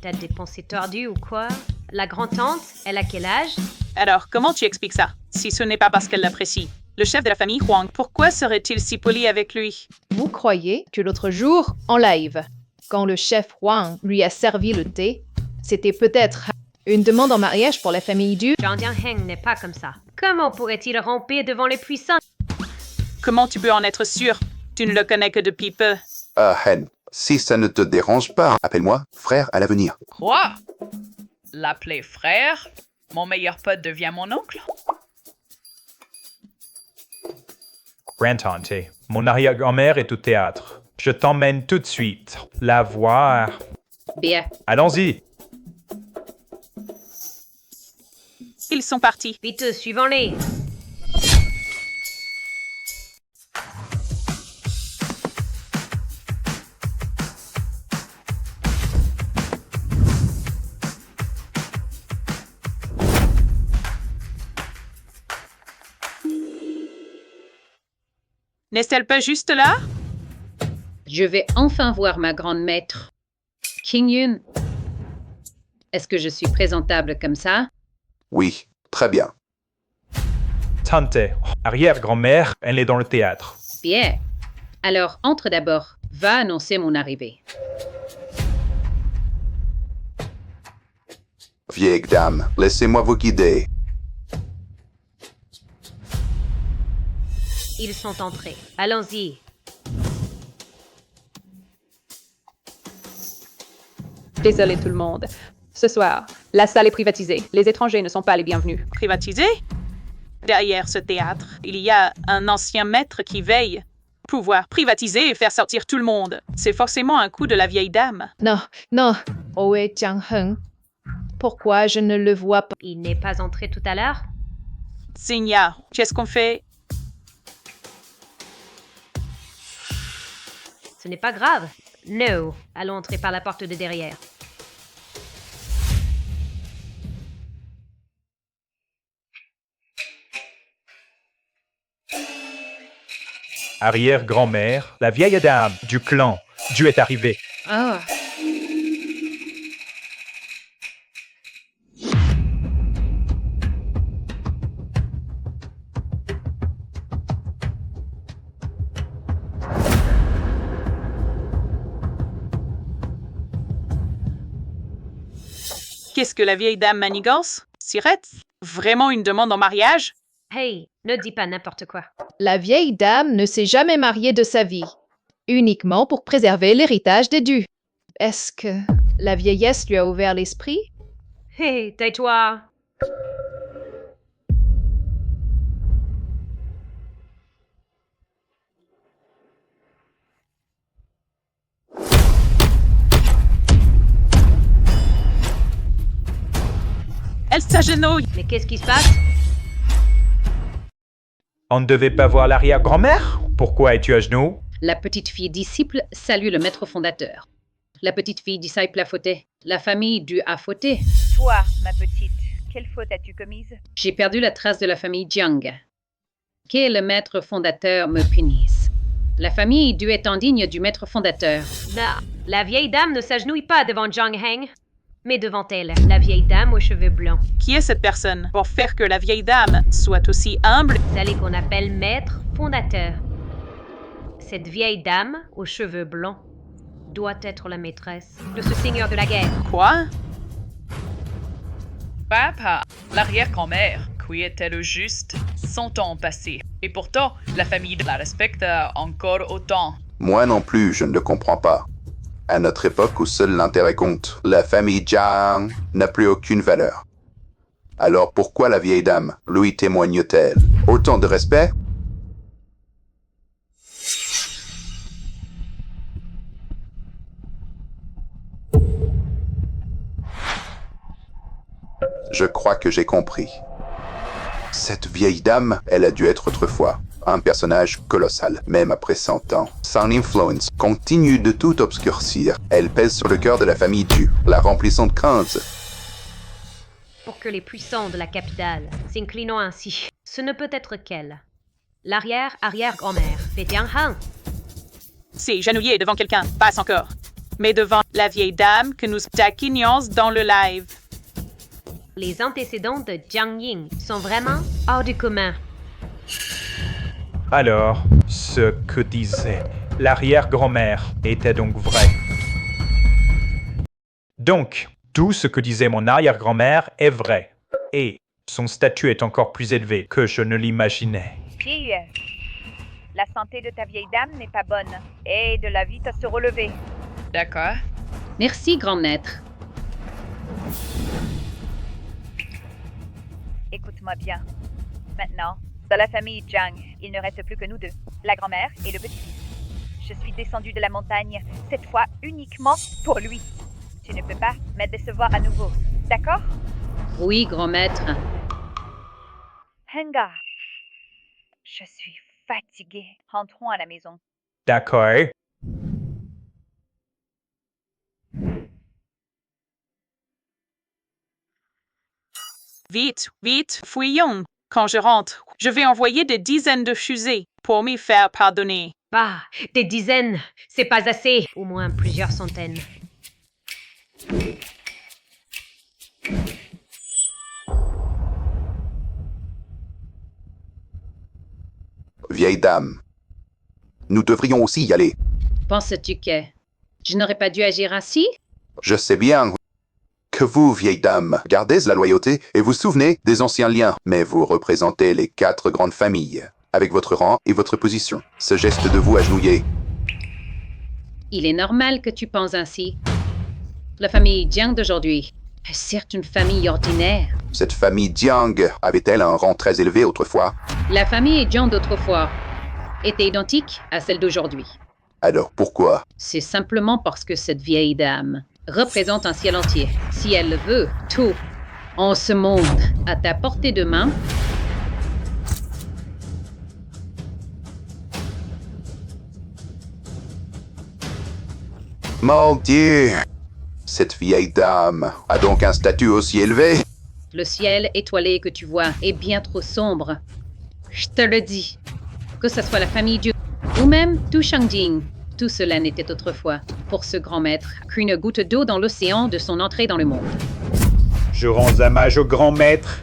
T'as des pensées tordues ou quoi? La grand-tante, elle a quel âge? Alors, comment tu expliques ça, si ce n'est pas parce qu'elle l'apprécie? Le chef de la famille Huang, pourquoi serait-il si poli avec lui? Vous croyez que l'autre jour, en live, quand le chef Huang lui a servi le thé, c'était peut-être une demande en mariage pour la famille du... Jiang Heng n'est pas comme ça. Comment pourrait-il ramper devant les puissants? Comment tu peux en être sûr? Tu ne le connais que depuis peu. Hen, si ça ne te dérange pas, appelle-moi frère à l'avenir. Quoi? L'appeler frère? Mon meilleur pote devient mon oncle? Grand-tante, mon arrière-grand-mère est au théâtre. Je t'emmène tout de suite. La voir. Bien. Allons-y. Ils sont partis. Vite, suivons-les. N'est-elle pas juste là? Je vais enfin voir ma grande maître. King Yun. Est-ce que je suis présentable comme ça? Oui, très bien. Tante, arrière-grand-mère, elle est dans le théâtre. Bien. Alors, entre d'abord. Va annoncer mon arrivée. Vieille dame, laissez-moi vous guider. Ils sont entrés. Allons-y. Désolé tout le monde. Ce soir, la salle est privatisée. Les étrangers ne sont pas les bienvenus. Privatisé? Derrière ce théâtre, il y a un ancien maître qui veille. Pouvoir privatiser et faire sortir tout le monde. C'est forcément un coup de la vieille dame. Non, non. Où est Jiang Heng? Pourquoi je ne le vois pas? Il n'est pas entré tout à l'heure? Signa, qu'est-ce qu'on fait? Ce n'est pas grave. No. Allons entrer par la porte de derrière. Arrière-grand-mère, la vieille dame du clan, Dieu est arrivé. Ah. Qu'est-ce que la vieille dame manigance? Sirette? Vraiment une demande en mariage? Hey, ne dis pas n'importe quoi. La vieille dame ne s'est jamais mariée de sa vie, uniquement pour préserver l'héritage des dus. Est-ce que la vieillesse lui a ouvert l'esprit? Hey, tais-toi. Elle s'agenouille. Mais qu'est-ce qui se passe? On ne devait pas voir l'arrière-grand-mère? Pourquoi es-tu à genoux? La petite fille disciple salue le maître fondateur. La petite fille disciple a fauté. La famille dut a fauté. Toi, ma petite, quelle faute as-tu commise? J'ai perdu la trace de la famille Jiang. Que le maître fondateur me punisse. La famille dut être indigne du maître fondateur. Non, la vieille dame ne s'agenouille pas devant Jiang Heng, mais devant elle, la vieille dame aux cheveux blancs. Qui est cette personne pour faire que la vieille dame soit aussi humble? Celle qu'on appelle maître fondateur. Cette vieille dame aux cheveux blancs doit être la maîtresse de ce seigneur de la guerre. Quoi? Papa, l'arrière-grand-mère, qui était-elle juste 100 ans passés. Et pourtant, la famille la respecte encore autant. Moi non plus, je ne le comprends pas. À notre époque où seul l'intérêt compte, la famille Jiang n'a plus aucune valeur. Alors pourquoi la vieille dame lui témoigne-t-elle autant de respect? Je crois que j'ai compris. Cette vieille dame, elle a dû être autrefois un personnage colossal, même après 100 ans. Son influence continue de tout obscurcir. Elle pèse sur le cœur de la famille Du, la remplissant de crainte. Pour que les puissants de la capitale s'inclinent ainsi, ce ne peut être qu'elle. L'arrière-arrière-grand-mère de Jiang Heng. C'est genouiller devant quelqu'un, passe encore. Mais devant la vieille dame que nous taquinions dans le live. Les antécédents de Jiang Ying sont vraiment hors du commun. Alors, ce que disait l'arrière-grand-mère était donc vrai. Donc, tout ce que disait mon arrière-grand-mère est vrai. Et son statut est encore plus élevé que je ne l'imaginais. Fille, la santé de ta vieille dame n'est pas bonne. Aide-la vite à se relever. D'accord. Merci, grand maître. Écoute-moi bien. Maintenant, dans la famille Jiang, il ne reste plus que nous deux, la grand-mère et le petit-fils. Je suis descendue de la montagne, cette fois uniquement pour lui. Tu ne peux pas me décevoir à nouveau, d'accord? Oui, grand maître. Henga, je suis fatiguée. Rentrons à la maison. D'accord. Vite, vite, fuyons. Quand je rentre, je vais envoyer des dizaines de fusées pour m'y faire pardonner. Bah, des dizaines, c'est pas assez. Au moins plusieurs centaines. Vieille dame, nous devrions aussi y aller. Penses-tu que je n'aurais pas dû agir ainsi? Je sais bien que vous, vieille dame, gardez la loyauté et vous souvenez des anciens liens, mais vous représentez les 4 grandes familles, avec votre rang et votre position. Ce geste de vous agenouiller. Il est normal que tu penses ainsi. La famille Jiang d'aujourd'hui est certes une famille ordinaire. Cette famille Jiang avait-elle un rang très élevé autrefois? La famille Jiang d'autrefois était identique à celle d'aujourd'hui. Alors pourquoi? C'est simplement parce que cette vieille dame représente un ciel entier. Si elle le veut, tout en ce monde à ta portée de main. Mon Dieu! Cette vieille dame a donc un statut aussi élevé? Le ciel étoilé que tu vois est bien trop sombre. Je te le dis. Que ce soit la famille Dieu ou même Tu Shangjing, tout cela n'était autrefois, pour ce grand maître, qu'une goutte d'eau dans l'océan de son entrée dans le monde. Je rends hommage au grand maître.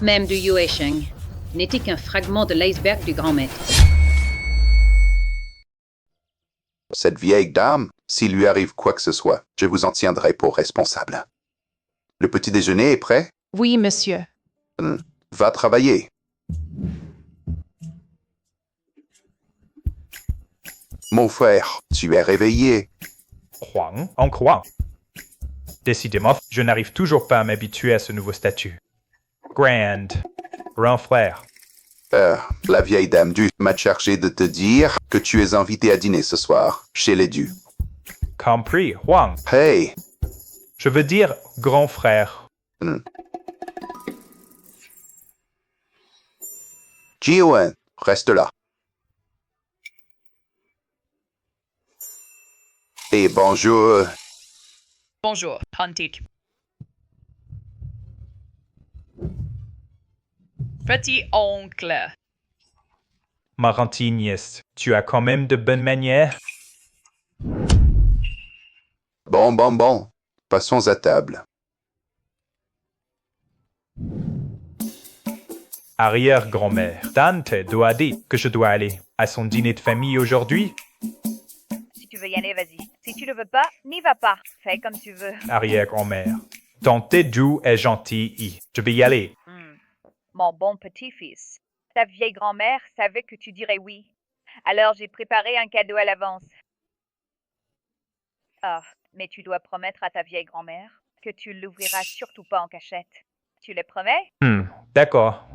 Même du Yue Sheng n'était qu'un fragment de l'iceberg du grand maître. Cette vieille dame, s'il lui arrive quoi que ce soit, je vous en tiendrai pour responsable. Le petit déjeuner est prêt? Oui, monsieur. Va travailler. Mon frère, tu es réveillé. Huang, en quoi? Décidément, je n'arrive toujours pas à m'habituer à ce nouveau statut. Grand frère. La vieille dame du m'a chargé de te dire que tu es invité à dîner ce soir, chez les dus. Compris, Huang. Hey! Je veux dire grand frère. Jiwen, reste là. Et bonjour. Bonjour, Hantik. Petit-oncle. Ma gentille nièce, tu as quand même de bonnes manières? Bon. Passons à table. Arrière-grand-mère, Dante doit dire que je dois aller à son dîner de famille aujourd'hui. Si tu veux y aller, vas-y. Si tu ne veux pas, n'y va pas. Fais comme tu veux. Arrière-grand-mère, Tante doux et gentille. Je vais y aller. Mon bon petit-fils, ta vieille grand-mère savait que tu dirais oui. Alors j'ai préparé un cadeau à l'avance. Ah, mais tu dois promettre à ta vieille grand-mère que tu l'ouvriras surtout pas en cachette. Tu le promets? D'accord.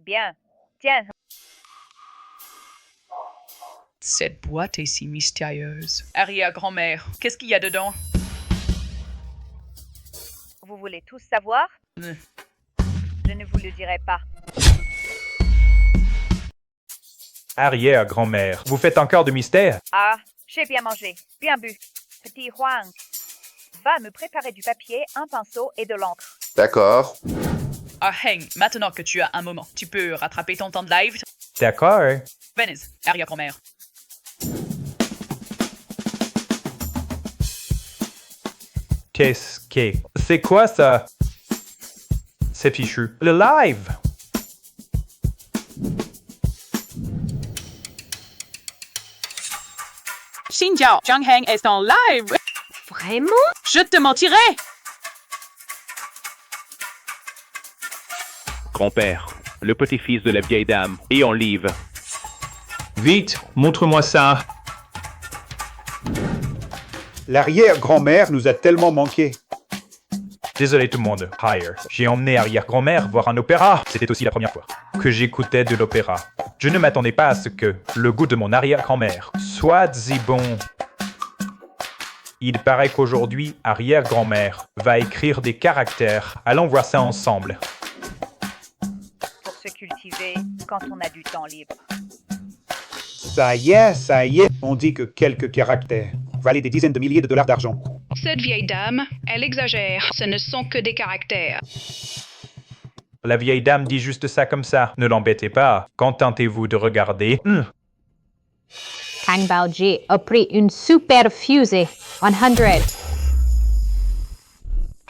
Bien. Tiens. Cette boîte est si mystérieuse. Arrière-grand-mère, qu'est-ce qu'il y a dedans? Vous voulez tous savoir? Je ne vous le dirai pas. Arrière-grand-mère, vous faites encore de mystère? Ah, j'ai bien mangé, bien bu. Petit Huang, va me préparer du papier, un pinceau et de l'encre. D'accord. Ah, Heng, maintenant que tu as un moment, tu peux rattraper ton temps de live? D'accord. Venez, arrière-grand-mère. Qu'est-ce que... C'est quoi ça? C'est fichu. Le live! Xinjiao, Zhang Heng est en live! Vraiment? Je te mentirai! Grand-père, le petit-fils de la vieille dame, est en live. Vite, montre-moi ça. L'arrière-grand-mère nous a tellement manqué. Désolé tout le monde. Hire. J'ai emmené arrière-grand-mère voir un opéra. C'était aussi la première fois que j'écoutais de l'opéra. Je ne m'attendais pas à ce que le goût de mon arrière-grand-mère soit si bon. Il paraît qu'aujourd'hui, arrière-grand-mère va écrire des caractères. Allons voir ça ensemble. Pour se cultiver quand on a du temps libre. Ça y est, on dit que quelques caractères valaient des dizaines de milliers de dollars d'argent. Cette vieille dame, elle exagère. Ce ne sont que des caractères. La vieille dame dit juste ça comme ça. Ne l'embêtez pas. Contentez-vous de regarder. Kang Baoji a pris une super fusée. 100.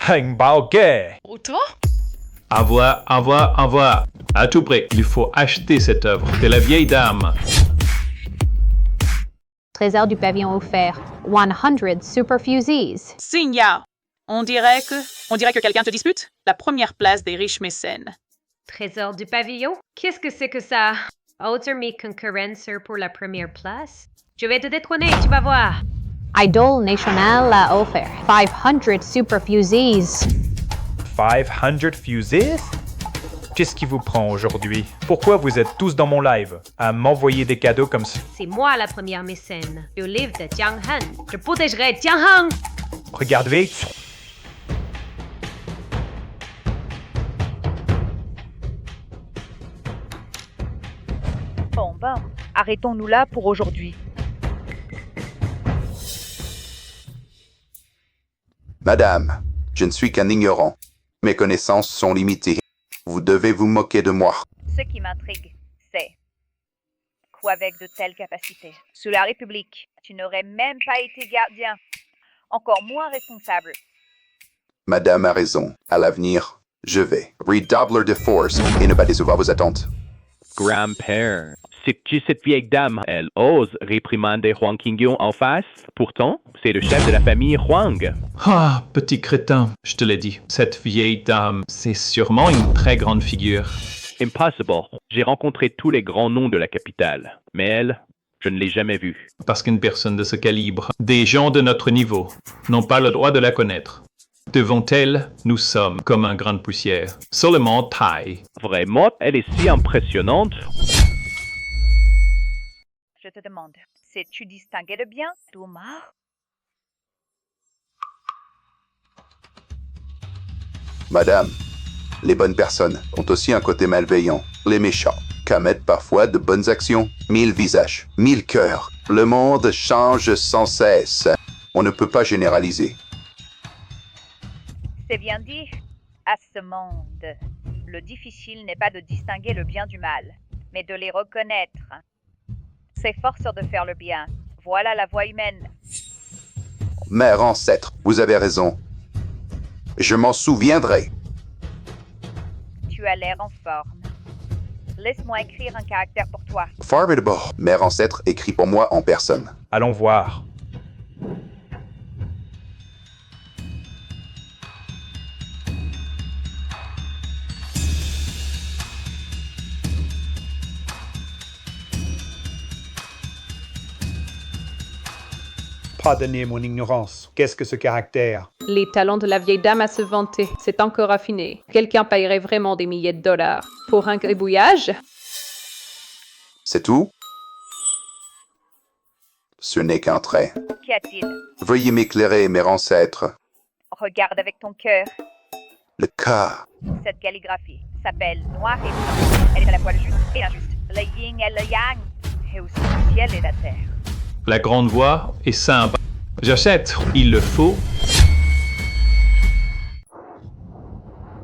Hang bao ge. Autant? Envoie, envoie, envoie. À tout prix, il faut acheter cette œuvre de la vieille dame. Trésor du pavillon offert. 100 Super Fusees. Signa. On dirait que quelqu'un te dispute la première place des riches mécènes. Trésor du pavillon? Qu'est-ce que c'est que ça? Autres mes concurrents pour la première place? Je vais te détrôner, tu vas voir. Idol National a offert 500 Super Fusees. 500 fusees? Qu'est-ce qui vous prend aujourd'hui? Pourquoi vous êtes tous dans mon live à m'envoyer des cadeaux comme ça? C'est moi la première mécène. Le livre de Jiang Han. Je protégerai Jiang Han! Regardez. Bon, arrêtons-nous là pour aujourd'hui. Madame, je ne suis qu'un ignorant. Mes connaissances sont limitées. Vous devez vous moquer de moi. Ce qui m'intrigue, c'est qu'avec de telles capacités, sous la République, tu n'aurais même pas été gardien, encore moins responsable. Madame a raison. À l'avenir, je vais redoubler de force et ne pas décevoir vos attentes. Grand-père, c'est-tu cette vieille dame? Elle ose réprimander Huang Qingyun en face. Pourtant, c'est le chef de la famille Huang. Ah, petit crétin, je te l'ai dit. Cette vieille dame, c'est sûrement une très grande figure. Impossible. J'ai rencontré tous les grands noms de la capitale. Mais elle, je ne l'ai jamais vue. Parce qu'une personne de ce calibre, des gens de notre niveau, n'ont pas le droit de la connaître. Devant elle, nous sommes comme un grain de poussière, seulement taille. Vraiment, elle est si impressionnante. Je te demande, sais-tu distinguer le bien du mal? Madame, les bonnes personnes ont aussi un côté malveillant. Les méchants commettent parfois de bonnes actions. 1000 visages, 1000 cœurs. Le monde change sans cesse. On ne peut pas généraliser. C'est bien dit. À ce monde, le difficile n'est pas de distinguer le bien du mal, mais de les reconnaître. S'efforcer de faire le bien. Voilà la voie humaine. Mère ancêtre, vous avez raison. Je m'en souviendrai. Tu as l'air en forme. Laisse-moi écrire un caractère pour toi. Formidable. Mère ancêtre écrit pour moi en personne. Allons voir. Pardonnez mon ignorance. Qu'est-ce que ce caractère? Les talents de la vieille dame à se vanter, c'est encore raffiné. Quelqu'un paierait vraiment des milliers de dollars pour un gribouillage? C'est tout? Ce n'est qu'un trait. Qu'y a-t-il? Veuillez m'éclairer, mère ancêtre. Regarde avec ton cœur. Le cas. Cette calligraphie s'appelle noir et blanc. Elle est à la fois le juste et l'injuste. Le yin et le yang. Et aussi le ciel et la terre. La grande voix est simple. J'achète, il le faut.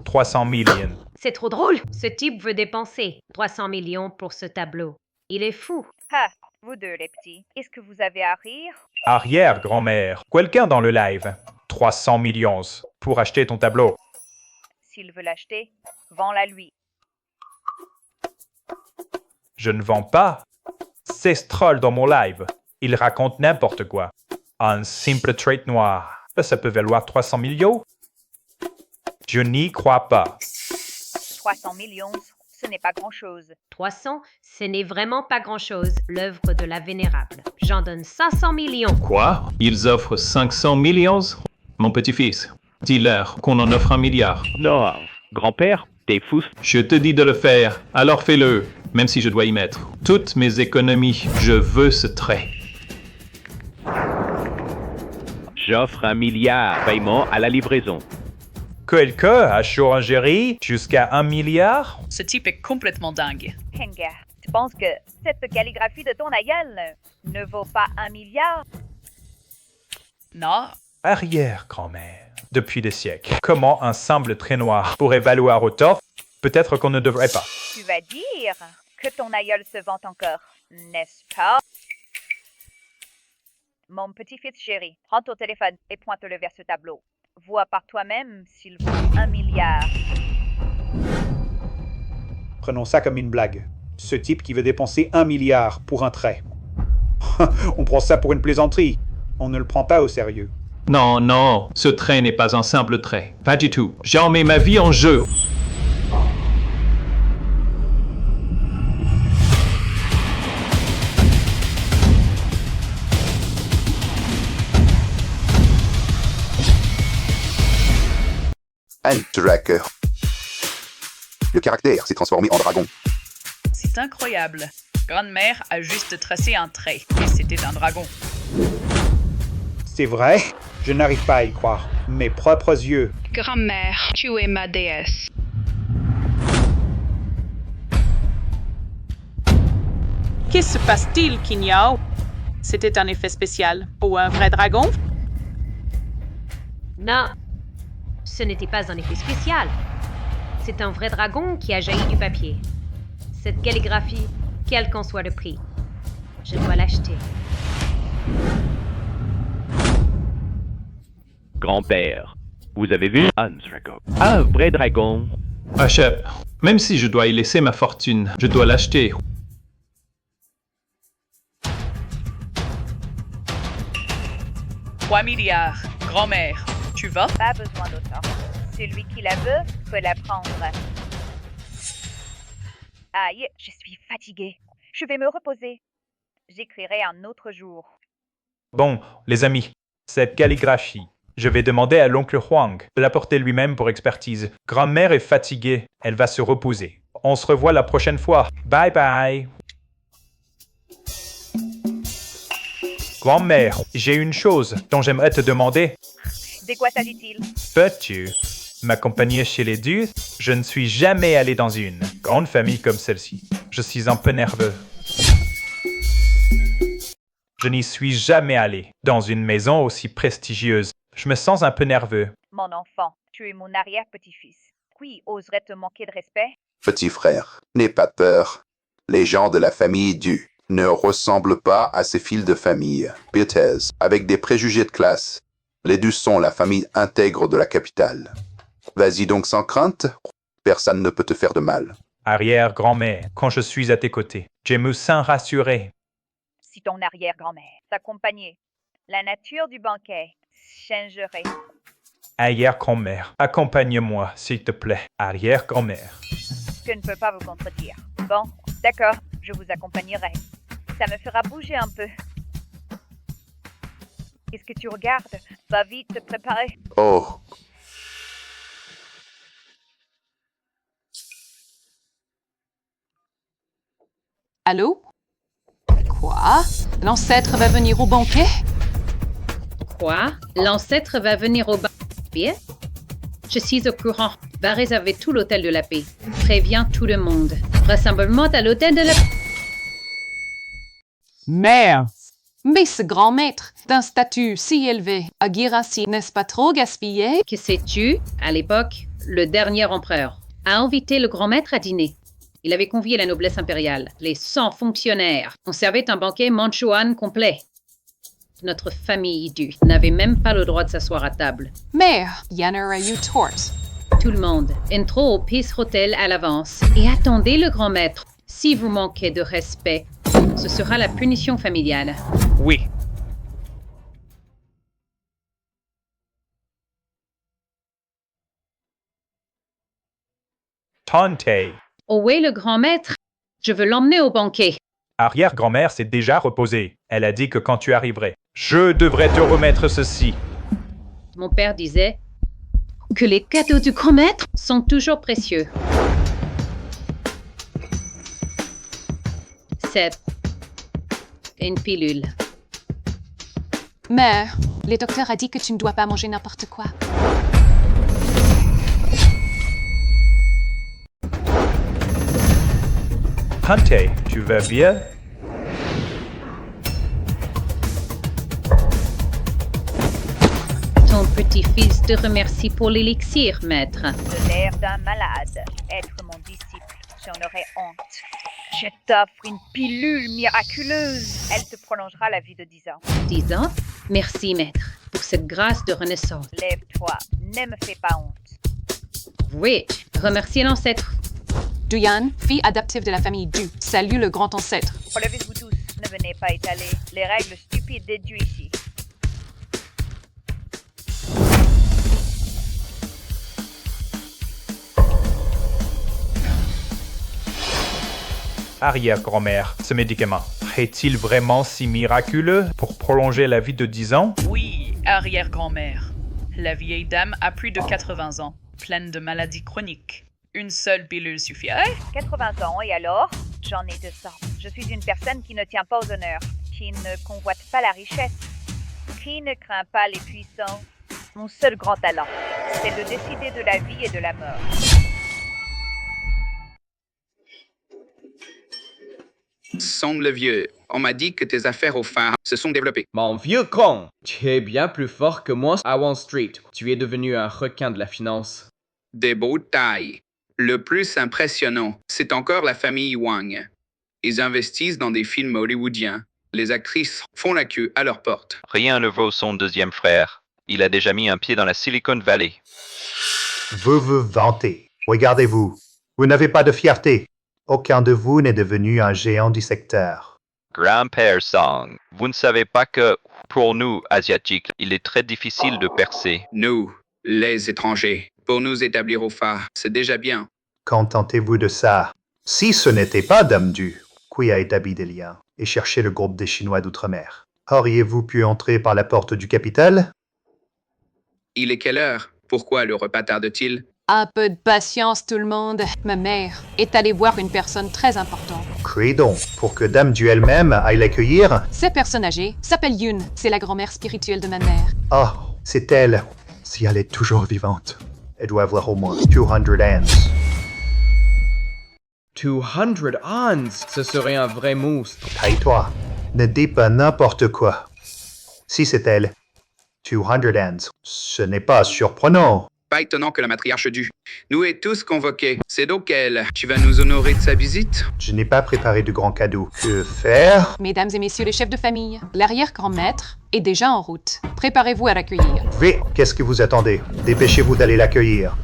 300 millions. C'est trop drôle. Ce type veut dépenser 300 millions pour ce tableau. Il est fou. Ah, vous deux les petits, est-ce que vous avez à rire? Arrière-grand-mère. Quelqu'un dans le live. 300 millions pour acheter ton tableau. S'il veut l'acheter, vends-la lui. Je ne vends pas. C'est ce troll dans mon live. Il raconte n'importe quoi. Un simple trait noir. Ça peut valoir 300 millions? Je n'y crois pas. 300 millions, ce n'est pas grand-chose. 300, ce n'est vraiment pas grand-chose. L'œuvre de la Vénérable. J'en donne 500 millions. Quoi? Ils offrent 500 millions? Mon petit-fils, dis-leur qu'on en offre 1 milliard. Non, grand-père, t'es fou. Je te dis de le faire, alors fais-le, même si je dois y mettre toutes mes économies. Je veux ce trait. J'offre 1 milliard, paiement à la livraison. Quelqu'un a joaillerie jusqu'à 1 milliard? Ce type est complètement dingue. Henga, tu penses que cette calligraphie de ton aïeul ne vaut pas 1 milliard? Non. Arrière-grand-mère. Depuis des siècles. Comment un simple trait noir pourrait valoir autant? Peut-être qu'on ne devrait pas. Tu vas dire que ton aïeul se vante encore, n'est-ce pas? Mon petit-fils chéri, prends ton téléphone et pointe-le vers ce tableau. vois par toi-même s'il vaut 1 milliard. Prenons ça comme une blague. Ce type qui veut dépenser 1 milliard pour un trait. On prend ça pour une plaisanterie. On ne le prend pas au sérieux. Non, non, ce trait n'est pas un simple trait. Pas du tout. J'en mets ma vie en jeu. Un tracker. Le caractère s'est transformé en dragon. C'est incroyable. Grande-mère a juste tracé un trait, et c'était un dragon. C'est vrai? Je n'arrive pas à y croire. Mes propres yeux. Grand-mère, tu es ma déesse. Qu'est-ce se passe-t-il, Kinyao? C'était un effet spécial pour un vrai dragon? Non, ce n'était pas un effet spécial. C'est un vrai dragon qui a jailli du papier. Cette calligraphie, quel qu'en soit le prix, je dois l'acheter. Grand-père, vous avez vu un dragon? Un vrai dragon? Achète. Même si je dois y laisser ma fortune, je dois l'acheter. $3 milliards. Grand-mère, tu vas? Pas besoin d'autant. Celui qui la veut peut la prendre. Aïe, je suis fatiguée. Je vais me reposer. J'écrirai un autre jour. Bon, les amis, cette calligraphie, je vais demander à l'oncle Huang de l'apporter lui-même pour expertise. Grand-mère est fatiguée, elle va se reposer. On se revoit la prochaine fois. Bye bye. Grand-mère, j'ai une chose dont j'aimerais te demander. De quoi s'agit-il? Peux-tu m'accompagner chez les dieux? Je ne suis jamais allé dans une grande famille comme celle-ci. Je suis un peu nerveux. Je n'y suis jamais allé dans une maison aussi prestigieuse. Je me sens un peu nerveux. Mon enfant, tu es mon arrière-petit-fils. Qui oserait te manquer de respect? Petit frère, n'aie pas peur. Les gens de la famille Du ne ressemblent pas à ces fils de famille, Beatez, avec des préjugés de classe. Les Du sont la famille intègre de la capitale. Vas-y donc sans crainte, personne ne peut te faire de mal. Arrière-grand-mère, quand je suis à tes côtés, je me sens rassuré. Si ton arrière-grand-mère t'accompagnait, la nature du banquet changerait. Arrière-grand-mère, accompagne-moi, s'il te plaît. Arrière-grand-mère. Je ne peux pas vous contredire. Bon, d'accord, je vous accompagnerai. Ça me fera bouger un peu. Qu'est-ce que tu regardes? Va vite te préparer. Oh. Allô? Quoi? L'ancêtre va venir au banquet? Quoi? L'ancêtre va venir au banquet? Je suis au courant. Va réserver tout l'hôtel de la paix. Préviens tout le monde. Rassemblement à l'hôtel de la paix. Mère! Mais ce grand maître, d'un statut si élevé, à Girassi, n'est-ce pas trop gaspillé? Que sais-tu? À l'époque, le dernier empereur a invité le grand maître à dîner. Il avait convié la noblesse impériale. Les 100 fonctionnaires. On servait un banquet manchouan complet. Notre famille Du n'avait même pas le droit de s'asseoir à table. Mère, y'en aurait eu tort. Tout le monde, entrons au Peace Hotel à l'avance et attendez le grand maître. Si vous manquez de respect, ce sera la punition familiale. Oui. Tante. Où est le grand maître? Je veux l'emmener au banquet. Arrière-grand-mère s'est déjà reposée. Elle a dit que quand tu arriverais, je devrais te remettre ceci. Mon père disait que les cadeaux du grand maître sont toujours précieux. C'est une pilule. Mère, le docteur a dit que tu ne dois pas manger n'importe quoi. Tante, tu vas bien? Ton petit-fils te remercie pour l'élixir, maître. De l'air d'un malade. Être mon disciple, j'en aurais honte. Je t'offre une pilule miraculeuse. Elle te prolongera la vie de 10 ans. 10 ans? Merci, maître. pour cette grâce de renaissance. Lève-toi, ne me fais pas honte. Witch, remerciez l'ancêtre. Duyan, fille adoptive de la famille Du, salue le grand ancêtre. Relevez-vous tous, ne venez pas étaler les règles stupides des dieux ici. Arrière-grand-mère, ce médicament est-il vraiment si miraculeux pour prolonger la vie de 10 ans? Oui, arrière-grand-mère. La vieille dame a plus de 80 ans, pleine de maladies chroniques. Une seule pilule suffirait? 80 ans, et alors? J'en ai 200. Je suis une personne qui ne tient pas aux honneurs, qui ne convoite pas la richesse, qui ne craint pas les puissants. Mon seul grand talent, c'est de décider de la vie et de la mort. Semble vieux. On m'a dit que tes affaires au phare se sont développées. Mon vieux con, tu es bien plus fort que moi à Wall Street. Tu es devenu un requin de la finance. Des beaux tailles. Le plus impressionnant, c'est encore la famille Wang. Ils investissent dans des films hollywoodiens. Les actrices font la queue à leur porte. Rien ne vaut son deuxième frère. Il a déjà mis un pied dans la Silicon Valley. Vous vous vantez. Regardez-vous. Vous n'avez pas de fierté. Aucun de vous n'est devenu un géant du secteur. Grand-père Song, vous ne savez pas que, pour nous, Asiatiques, il est très difficile de percer. Nous, les étrangers, pour nous établir au phare, c'est déjà bien. Contentez-vous de ça. Si ce n'était pas Dame Du, qui a établi des liens et cherché le groupe des Chinois d'outre-mer, auriez-vous pu entrer par la porte du capital? Il est quelle heure? Pourquoi le repas tarde-t-il? Un peu de patience, tout le monde. Ma mère est allée voir une personne très importante. Criez donc, pour que Dame Du elle-même aille l'accueillir. Cette personne âgée s'appelle Yun. C'est la grand-mère spirituelle de ma mère. Ah, c'est elle. Si elle est toujours vivante, elle doit avoir au moins 200 ans. 200 ans, ce serait un vrai monstre. Taille-toi. Ne dis pas n'importe quoi. Si c'est elle, 200 ans, ce n'est pas surprenant. Pas étonnant que la matriarche Du nous ait tous convoqués. C'est donc elle. Tu vas nous honorer de sa visite? Je n'ai pas préparé de grands cadeaux. Que faire? Mesdames et messieurs les chefs de famille, l'arrière-grand-maître est déjà en route. Préparez-vous à l'accueillir. Vite, qu'est-ce que vous attendez? Dépêchez-vous d'aller l'accueillir.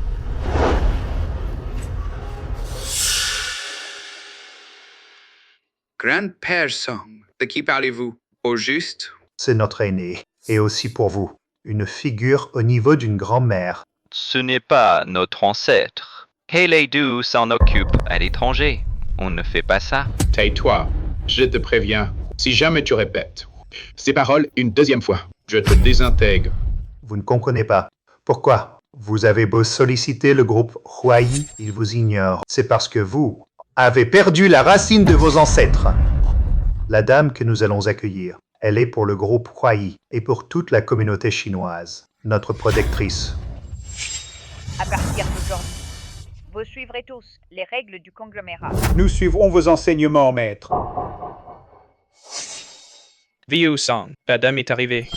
Grand-père Song, de qui parlez-vous? Au juste? C'est notre aîné, et aussi pour vous. Une figure au niveau d'une grand-mère. Ce n'est pas notre ancêtre. Haley Du s'en occupe à l'étranger. On ne fait pas ça. Tais-toi. Je te préviens. Si jamais tu répètes ces paroles une deuxième fois, je te désintègre. Vous ne comprenez pas. Pourquoi? Vous avez beau solliciter le groupe Huayi, il vous ignore. C'est parce que vous avez perdu la racine de vos ancêtres. La dame que nous allons accueillir, elle est pour le groupe Huayi et pour toute la communauté chinoise, notre protectrice. À partir d'aujourd'hui, vous suivrez tous les règles du conglomérat. Nous suivrons vos enseignements, maître. Viu Song, la dame est arrivée.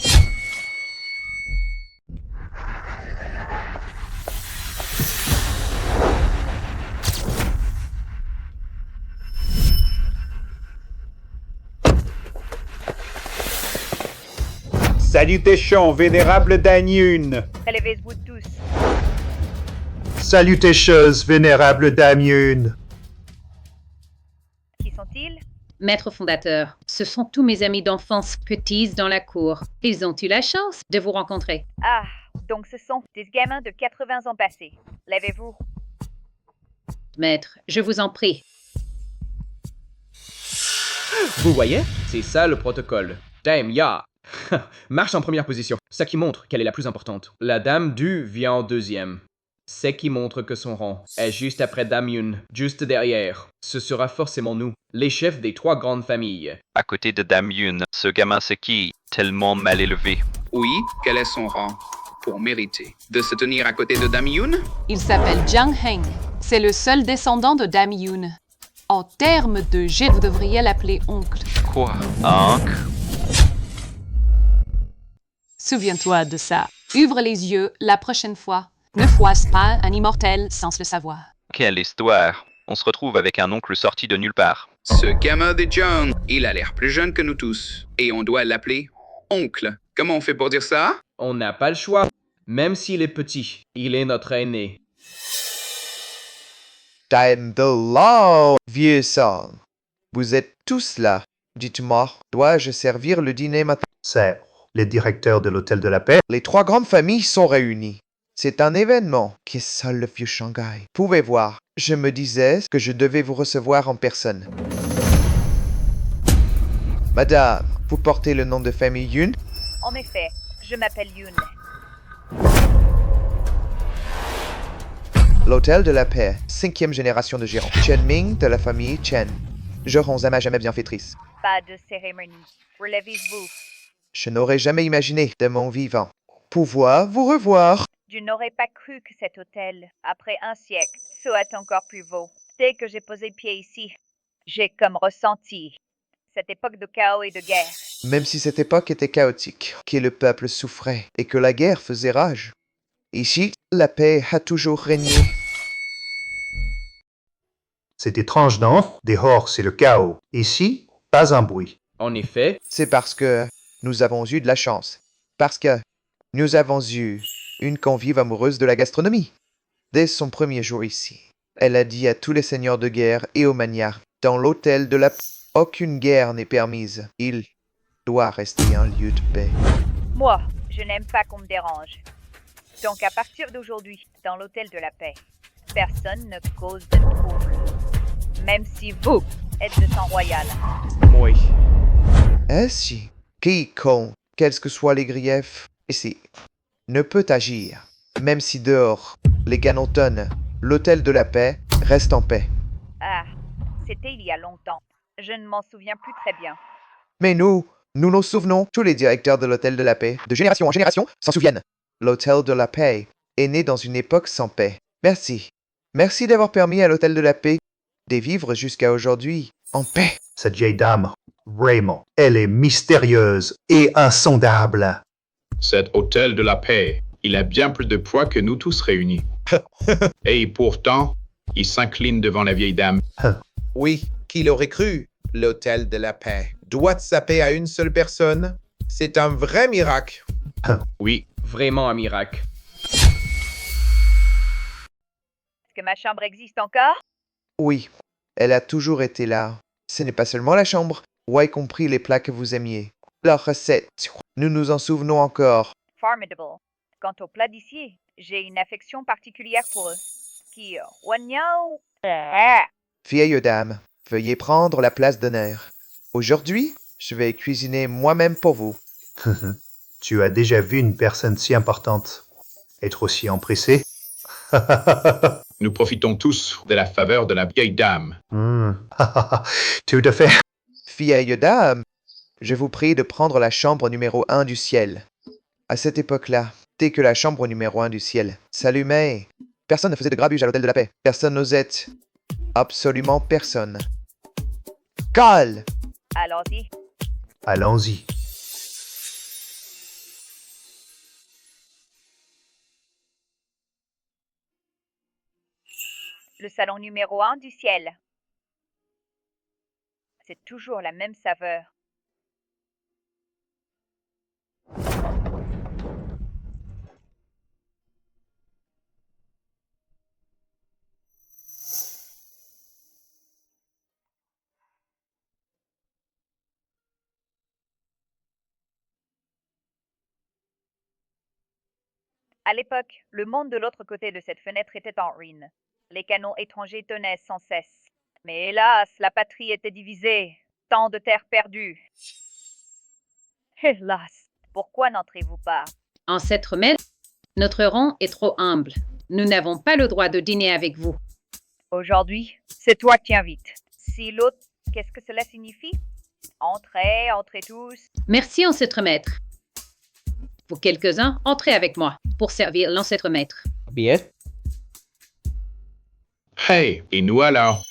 Salutations, vénérable Danyun. Relevez-vous tous. Salutations, vénérable Dame Yun. Qui sont-ils? Maître fondateur, ce sont tous mes amis d'enfance petits dans la cour. Ils ont eu la chance de vous rencontrer. Ah, donc ce sont des gamins de 80 ans passés. Lèvez-vous. Maître, je vous en prie. Vous voyez? C'est ça le protocole. Dame Ya. Marche en première position. Ça qui montre qu'elle est la plus importante. La Dame Du vient en deuxième. C'est qui montre que son rang est juste après Dame Yun, juste derrière. Ce sera forcément nous, les chefs des 3 grandes familles. À côté de Dame Yun, ce gamin c'est qui? Tellement mal élevé. Oui, quel est son rang? Pour mériter de se tenir à côté de Dame Yun? Il s'appelle Jiang Heng. C'est le seul descendant de Dame Yun. En termes de jet, vous devriez l'appeler oncle. Quoi? Oncle? Souviens-toi de ça. Ouvre les yeux la prochaine fois. Ne froisse pas un immortel sans le savoir. Quelle histoire. On se retrouve avec un oncle sorti de nulle part. Ce gamin de John, il a l'air plus jeune que nous tous. Et on doit l'appeler oncle. Comment on fait pour dire ça? On n'a pas le choix. Même s'il est petit, il est notre aîné. Time the law, vieux sang. Vous êtes tous là. Dites-moi, dois-je servir le dîner maintenant? C'est le directeur de l'Hôtel de la Paix. Les trois grandes familles sont réunies. C'est un événement qui est seul le vieux Shanghai. Pouvez voir, je me disais que je devais vous recevoir en personne. Madame, vous portez le nom de famille Yun? En effet, je m'appelle Yun. L'Hôtel de la Paix, 5e génération de gérants. Chen Ming de la famille Chen. Je rends hommage à ma bienfaitrice. Pas de cérémonie. Relevez-vous. Je n'aurais jamais imaginé de mon vivant pouvoir vous revoir. Je n'aurais pas cru que cet hôtel, après un siècle, soit encore plus beau. Dès que j'ai posé pied ici, j'ai comme ressenti cette époque de chaos et de guerre. Même si cette époque était chaotique, que le peuple souffrait et que la guerre faisait rage, ici, la paix a toujours régné. C'est étrange, non? Dehors, c'est le chaos. Ici, pas un bruit. En effet, c'est parce que nous avons eu de la chance. Parce que nous avons eu une convive amoureuse de la gastronomie. Dès son premier jour ici, elle a dit à tous les seigneurs de guerre et aux manières, dans l'hôtel de la paix, aucune guerre n'est permise. Il doit rester un lieu de paix. Moi, je n'aime pas qu'on me dérange. Donc à partir d'aujourd'hui, dans l'hôtel de la paix, personne ne cause de trouble. Même si vous êtes de sang royal. Oui. Ainsi, quiconque, quels que soient les griefs, ici, ne peut agir. Même si dehors, les canons tonnent, l'hôtel de la paix reste en paix. Ah, c'était il y a longtemps. Je ne m'en souviens plus très bien. Mais nous nous souvenons, tous les directeurs de l'hôtel de la paix, de génération en génération, s'en souviennent. L'hôtel de la paix est né dans une époque sans paix. Merci. Merci d'avoir permis à l'hôtel de la paix de vivre jusqu'à aujourd'hui en paix. Cette vieille dame, Raymond, elle est mystérieuse et insondable. Cet hôtel de la paix, il a bien plus de poids que nous tous réunis. Et pourtant, il s'incline devant la vieille dame. Oui, qui l'aurait cru? L'hôtel de la paix doit sa paix à une seule personne. C'est un vrai miracle. Oui, vraiment un miracle. Est-ce que ma chambre existe encore? Oui, elle a toujours été là. Ce n'est pas seulement la chambre, ou y compris les plats que vous aimiez. La recette, nous nous en souvenons encore. Formidable. Quant aux plats d'ici, j'ai une affection particulière pour eux. Qui, Wanyao? Vieille dame, veuillez prendre la place d'honneur. Aujourd'hui, je vais cuisiner moi-même pour vous. Tu as déjà vu une personne si importante être aussi empressée? Nous profitons tous de la faveur de la vieille dame. Tout à fait. Vieille dame, je vous prie de prendre la chambre numéro 1 du ciel. À cette époque-là, dès que la chambre numéro 1 du ciel s'allumait, personne ne faisait de grabuge à l'hôtel de la paix. Personne n'osait. Absolument personne. Calme! Allons-y. Allons-y. Le salon numéro 1 du ciel. C'est toujours la même saveur. À l'époque, le monde de l'autre côté de cette fenêtre était en ruine. Les canons étrangers tenaient sans cesse. Mais hélas, la patrie était divisée. Tant de terres perdues. Hélas, pourquoi n'entrez-vous pas? Ancêtre maître, notre rang est trop humble. Nous n'avons pas le droit de dîner avec vous. Aujourd'hui, c'est toi qui invites. Si l'autre, qu'est-ce que cela signifie? Entrez, entrez tous. Merci, ancêtre maître. Vous quelques-uns, entrez avec moi pour servir l'ancêtre maître. Bien. Hey, et nous alors?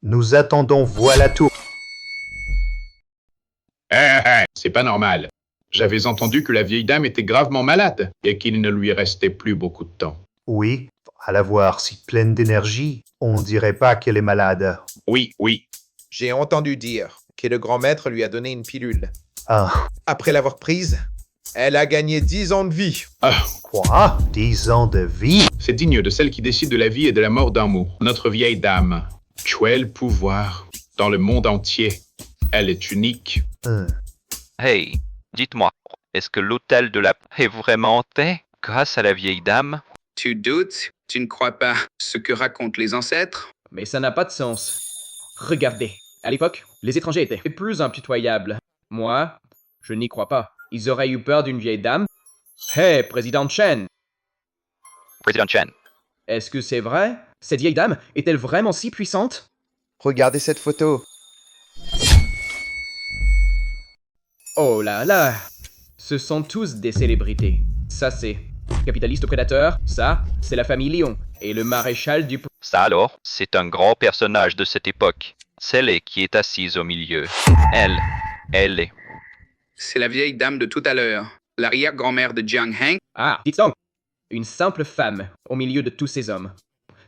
Nous attendons, voilà tout. C'est pas normal. J'avais entendu que la vieille dame était gravement malade et qu'il ne lui restait plus beaucoup de temps. Oui, à la voir si pleine d'énergie, on dirait pas qu'elle est malade. Oui. J'ai entendu dire que le grand maître lui a donné une pilule. Ah. Après l'avoir prise, Elle a gagné 10 ans de vie. Quoi? 10 ans de vie? C'est digne de celle qui décide de la vie et de la mort d'un mot. Notre vieille dame. Quel pouvoir dans le monde entier. Elle est unique. Hey, dites-moi, est-ce que l'hôtel de la paix est vraiment hanté grâce à la vieille dame? Tu doutes? Tu ne crois pas ce que racontent les ancêtres? Mais ça n'a pas de sens. Regardez, à l'époque, les étrangers étaient plus impitoyables. Moi, je n'y crois pas. Ils auraient eu peur d'une vieille dame. Hé, Président Chen! Président Chen. Est-ce que c'est vrai? Cette vieille dame est-elle vraiment si puissante? Regardez cette photo. Oh là là! Ce sont tous des célébrités. Ça c'est capitaliste prédateur, ça c'est la famille Lion. Et le maréchal du... Ça alors, c'est un grand personnage de cette époque. Celle qui est assise au milieu. Elle est... C'est la vieille dame de tout à l'heure, l'arrière-grand-mère de Jiang Heng. Ah, dites donc! Une simple femme au milieu de tous ces hommes.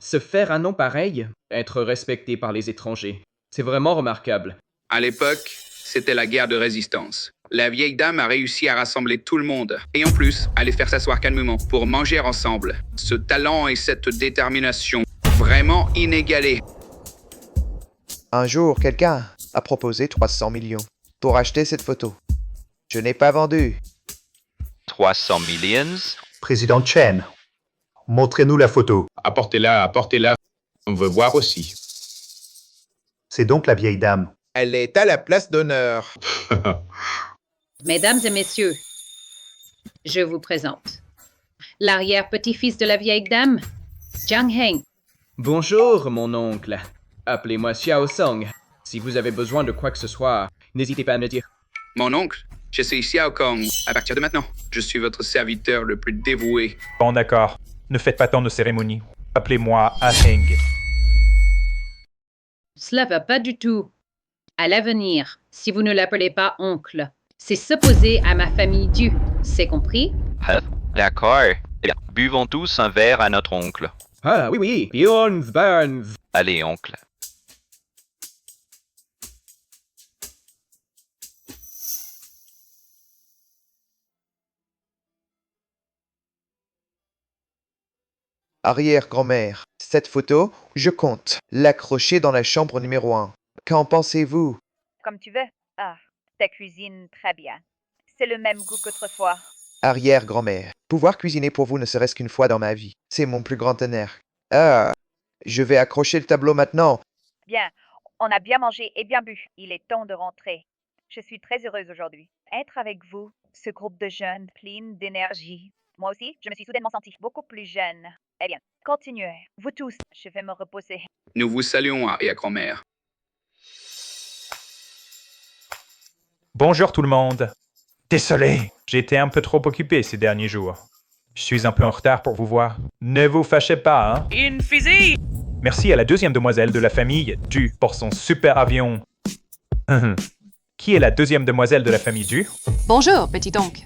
Se faire un nom pareil, être respecté par les étrangers, c'est vraiment remarquable. À l'époque, c'était la guerre de résistance. La vieille dame a réussi à rassembler tout le monde, et en plus, à les faire s'asseoir calmement pour manger ensemble. Ce talent et cette détermination, vraiment inégalés. Un jour, quelqu'un a proposé 300 millions pour acheter cette photo. Je n'ai pas vendu. 300 millions? Président Chen, montrez-nous la photo. Apportez-la. On veut voir aussi. C'est donc la vieille dame. Elle est à la place d'honneur. Mesdames et messieurs, je vous présente l'arrière-petit-fils de la vieille dame, Jiang Heng. Bonjour, mon oncle. Appelez-moi Xiao Song. Si vous avez besoin de quoi que ce soit, n'hésitez pas à me dire. Mon oncle, je suis Xiao Kong. À partir de maintenant, je suis votre serviteur le plus dévoué. Bon, d'accord. Ne faites pas tant de cérémonies. Appelez-moi Aheng. Cela va pas du tout. À l'avenir, si vous ne l'appelez pas oncle, c'est s'opposer à ma famille Dieu. C'est compris? D'accord. Eh bien, buvons tous un verre à notre oncle. Ah oui, Bjorn Burns. Allez, oncle. Arrière-grand-mère, cette photo, je compte l'accrocher dans la chambre numéro 1. Qu'en pensez-vous? Comme tu veux. Ah, ta cuisine, très bien. C'est le même goût qu'autrefois. Arrière-grand-mère, pouvoir cuisiner pour vous ne serait-ce qu'une fois dans ma vie. C'est mon plus grand honneur. Ah, je vais accrocher le tableau maintenant. Bien, on a bien mangé et bien bu. Il est temps de rentrer. Je suis très heureuse aujourd'hui. Être avec vous, ce groupe de jeunes plein d'énergie. Moi aussi, je me suis soudainement sentie beaucoup plus jeune. Eh bien, continuez. Vous tous, je vais me reposer. Nous vous saluons, arrière-grand-mère. Bonjour tout le monde. Désolé, j'ai été un peu trop occupé ces derniers jours. Je suis un peu en retard pour vous voir. Ne vous fâchez pas, hein? Une fusée! Merci à la deuxième demoiselle de la famille Du pour son super avion. Qui est la deuxième demoiselle de la famille Du? Bonjour, petit oncle.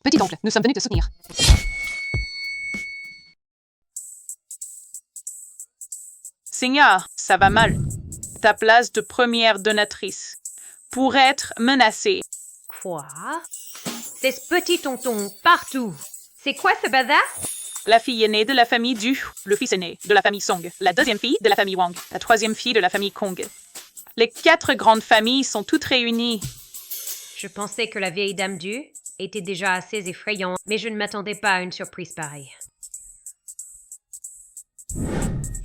Petit oncle, nous sommes venus te soutenir. Seigneur, ça va mal. Ta place de première donatrice pourrait être menacée. Quoi? C'est ce petit tonton partout. C'est quoi ce bazar? La fille aînée de la famille Du, le fils aîné de la famille Song, la deuxième fille de la famille Wang, la troisième fille de la famille Kong. Les 4 grandes familles sont toutes réunies. Je pensais que la vieille dame Du était déjà assez effrayante, mais je ne m'attendais pas à une surprise pareille.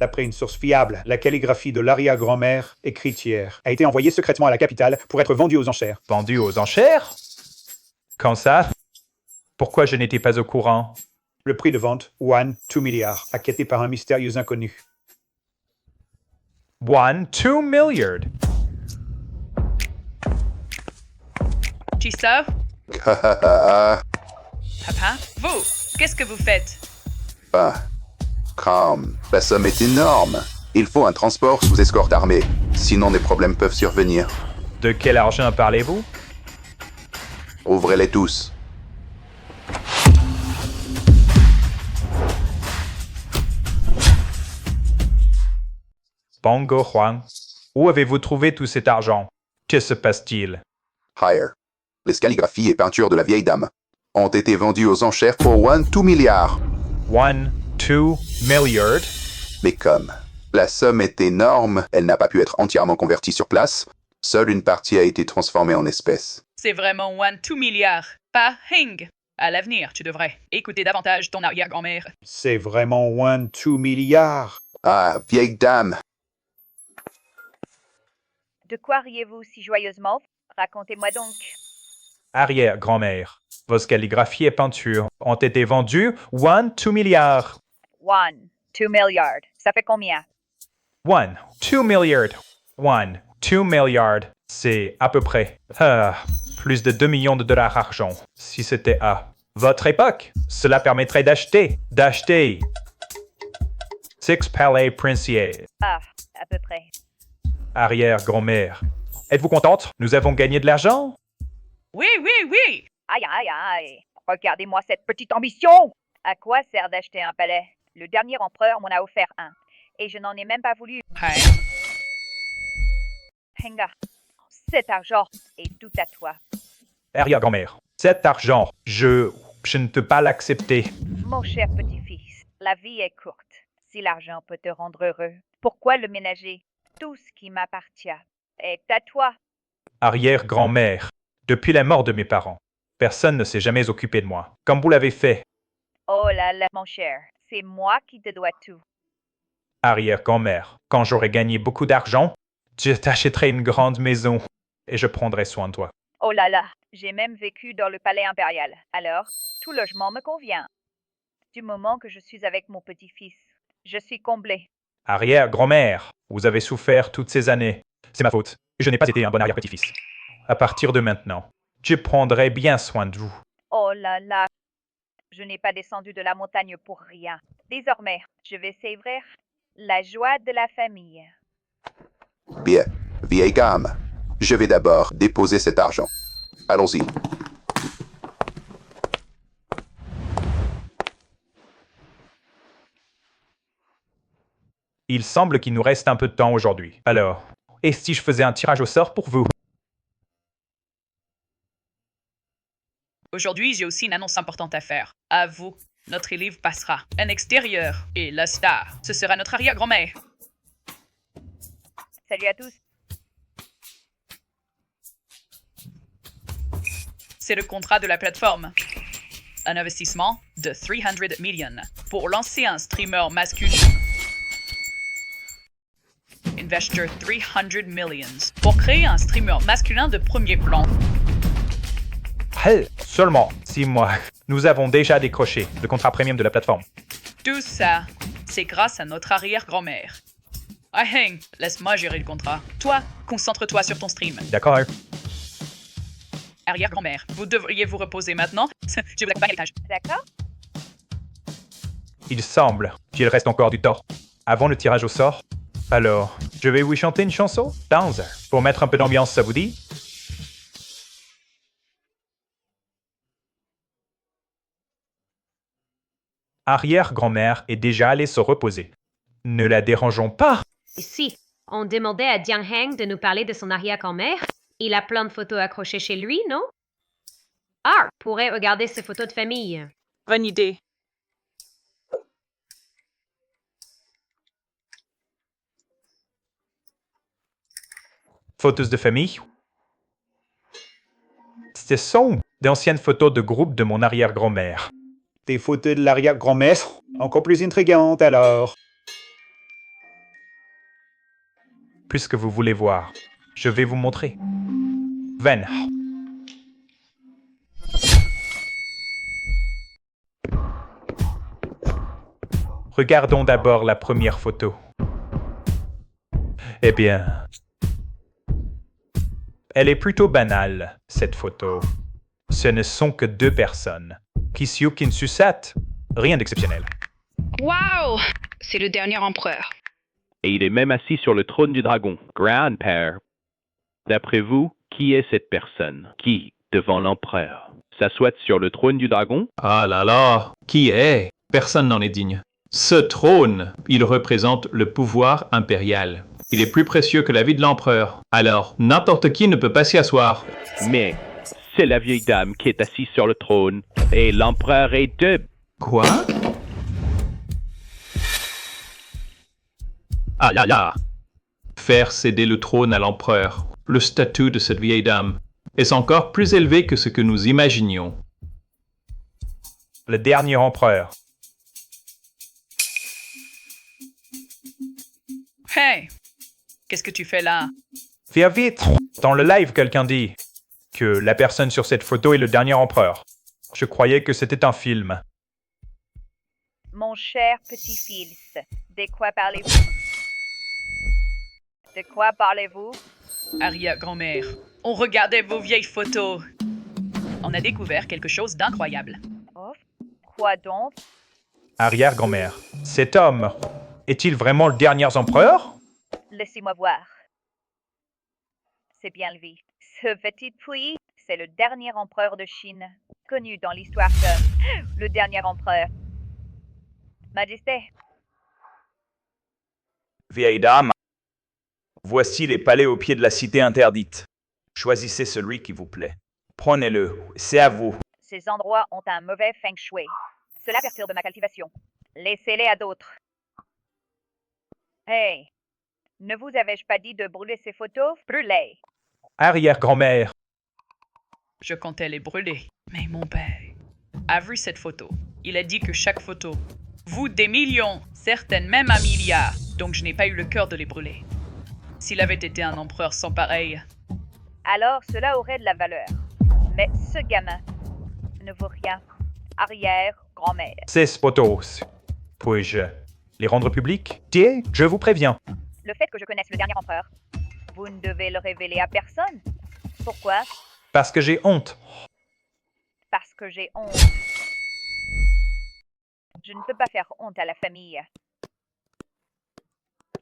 D'après une source fiable, la calligraphie de l'arrière-grand-mère, écrite hier, a été envoyée secrètement à la capitale pour être vendue aux enchères. Vendue aux enchères? Quand ça? Pourquoi je n'étais pas au courant? Le prix de vente, 2 milliards, acquitté par un mystérieux inconnu. 2 milliards? Chisa? Papa? Vous, qu'est-ce que vous faites? La somme est énorme. Il faut un transport sous escorte armée. Sinon, des problèmes peuvent survenir. De quel argent parlez-vous? Ouvrez-les tous. Bongo Huang, où avez-vous trouvé tout cet argent? Que se passe-t-il? Hire. Les calligraphies et peintures de la vieille dame. ont été vendus aux enchères pour 2 milliards. 2 milliard? Mais comme la somme est énorme, elle n'a pas pu être entièrement convertie sur place. Seule une partie a été transformée en espèces. C'est vraiment 2 milliards, pas Hing. À l'avenir, tu devrais écouter davantage ton arrière-grand-mère. C'est vraiment 2 milliards. Ah, vieille dame. De quoi riez-vous si joyeusement? Racontez-moi donc. Arrière-grand-mère, vos calligraphies et peintures ont été vendues 2 milliards. 2 milliards. Ça fait combien? 2 milliards. 2 milliards. C'est à peu près plus de 2 millions de dollars argent. Si c'était à votre époque, cela permettrait d'acheter 6 palais princiers. Ah, à peu près. Arrière-grand-mère, êtes-vous contente? Nous avons gagné de l'argent? Oui, oui, oui! Aïe, aïe, aïe! Regardez-moi cette petite ambition! À quoi sert d'acheter un palais? Le dernier empereur m'en a offert un. Et je n'en ai même pas voulu. Hey. Henga, cet argent est tout à toi. Arrière-grand-mère, cet argent, je ne peux pas l'accepter. Mon cher petit-fils, la vie est courte. Si l'argent peut te rendre heureux, pourquoi le ménager? Tout ce qui m'appartient est à toi. Arrière-grand-mère, depuis la mort de mes parents, personne ne s'est jamais occupé de moi, comme vous l'avez fait. Oh là là, mon cher, c'est moi qui te dois tout. Arrière-grand-mère, quand j'aurai gagné beaucoup d'argent, je t'achèterai une grande maison et je prendrai soin de toi. Oh là là, j'ai même vécu dans le palais impérial. Alors, tout logement me convient. Du moment que je suis avec mon petit-fils, je suis comblée. Arrière-grand-mère, vous avez souffert toutes ces années. C'est ma faute. Je n'ai pas été un bon arrière-petit-fils. À partir de maintenant, je prendrai bien soin de vous. Oh là là, je n'ai pas descendu de la montagne pour rien. Désormais, je vais savourer la joie de la famille. Bien, vieille dame, je vais d'abord déposer cet argent. Allons-y. Il semble qu'il nous reste un peu de temps aujourd'hui. Alors, et si je faisais un tirage au sort pour vous? Aujourd'hui, j'ai aussi une annonce importante à faire. À vous, notre livre passera. Un extérieur. Et la star, ce sera notre arrière-grand-mère. Salut à tous. C'est le contrat de la plateforme. Un investissement de 300 millions pour lancer un streamer masculin. Investor 300 millions pour créer un streamer masculin de premier plan. Seulement 6 mois. Nous avons déjà décroché le contrat premium de la plateforme. Tout ça, c'est grâce à notre arrière-grand-mère. Ah, Heng, laisse-moi gérer le contrat. Toi, concentre-toi sur ton stream. D'accord. Arrière-grand-mère, vous devriez vous reposer maintenant. Je vous accompagne à l'étage. D'accord. Il semble qu'il reste encore du temps avant le tirage au sort. Alors, je vais vous chanter une chanson, Dancer, pour mettre un peu d'ambiance, ça vous dit? Arrière-grand-mère est déjà allée se reposer. Ne la dérangeons pas. Si on demandait à Jiang Heng de nous parler de son arrière-grand-mère, il a plein de photos accrochées chez lui, non? Ah, pourrait regarder ses photos de famille. Bonne idée. Photos de famille. Ce sont d'anciennes photos de groupe de mon arrière-grand-mère. Des photos de l'arrière-grand-mère? Encore plus intrigantes alors. Puisque vous voulez voir, je vais vous montrer. Ven. Regardons d'abord la première photo. Eh bien, elle est plutôt banale, cette photo. Ce ne sont que 2 personnes. Kisyukin Susat, rien d'exceptionnel. Wow! C'est le dernier empereur. Et il est même assis sur le trône du dragon, Grand-Père. D'après vous, qui est cette personne qui, devant l'empereur, s'assoit sur le trône du dragon? Ah là là, qui est? Personne n'en est digne. Ce trône, il représente le pouvoir impérial. Il est plus précieux que la vie de l'empereur. Alors, n'importe qui ne peut pas s'y asseoir. Mais C'est la vieille dame qui est assise sur le trône. Et l'empereur est de... Quoi? Ah là là! Faire céder le trône à l'empereur. Le statut de cette vieille dame est encore plus élevé que ce que nous imaginions. Le dernier empereur. Hey! Qu'est-ce que tu fais là? Viens vite! Dans le live, quelqu'un dit que la personne sur cette photo est le dernier empereur. Je croyais que c'était un film. Mon cher petit-fils, de quoi parlez-vous? De quoi parlez-vous? Arrière-grand-mère, on regardait vos vieilles photos. On a découvert quelque chose d'incroyable. Oh, quoi donc? Arrière-grand-mère. Cet homme est-il vraiment le dernier empereur? Laissez-moi voir. C'est bien lui. Ce petit puits, c'est le dernier empereur de Chine, connu dans l'histoire comme le dernier empereur. Majesté, Vieille dame, voici les palais au pied de la cité interdite. Choisissez celui qui vous plaît. Prenez-le, c'est à vous. ces endroits ont un mauvais feng shui. Cela perturbe ma cultivation. Laissez-les à d'autres. Hey, ne vous avais-je pas dit de brûler ces photos? Brûlez! Arrière-grand-mère. Je comptais les brûler, mais mon père a vu cette photo. Il a dit que chaque photo vaut des millions, certaines même un milliard, donc je n'ai pas eu le cœur de les brûler. S'il avait été un empereur sans pareil. Alors cela aurait de la valeur. Mais ce gamin ne vaut rien. Arrière-grand-mère. Ces photos, puis-je les rendre publiques? Tiens, je vous préviens. Le fait que je connaisse le dernier empereur, vous ne devez le révéler à personne. Pourquoi? Parce que j'ai honte. Parce que j'ai honte. Je ne peux pas faire honte à la famille.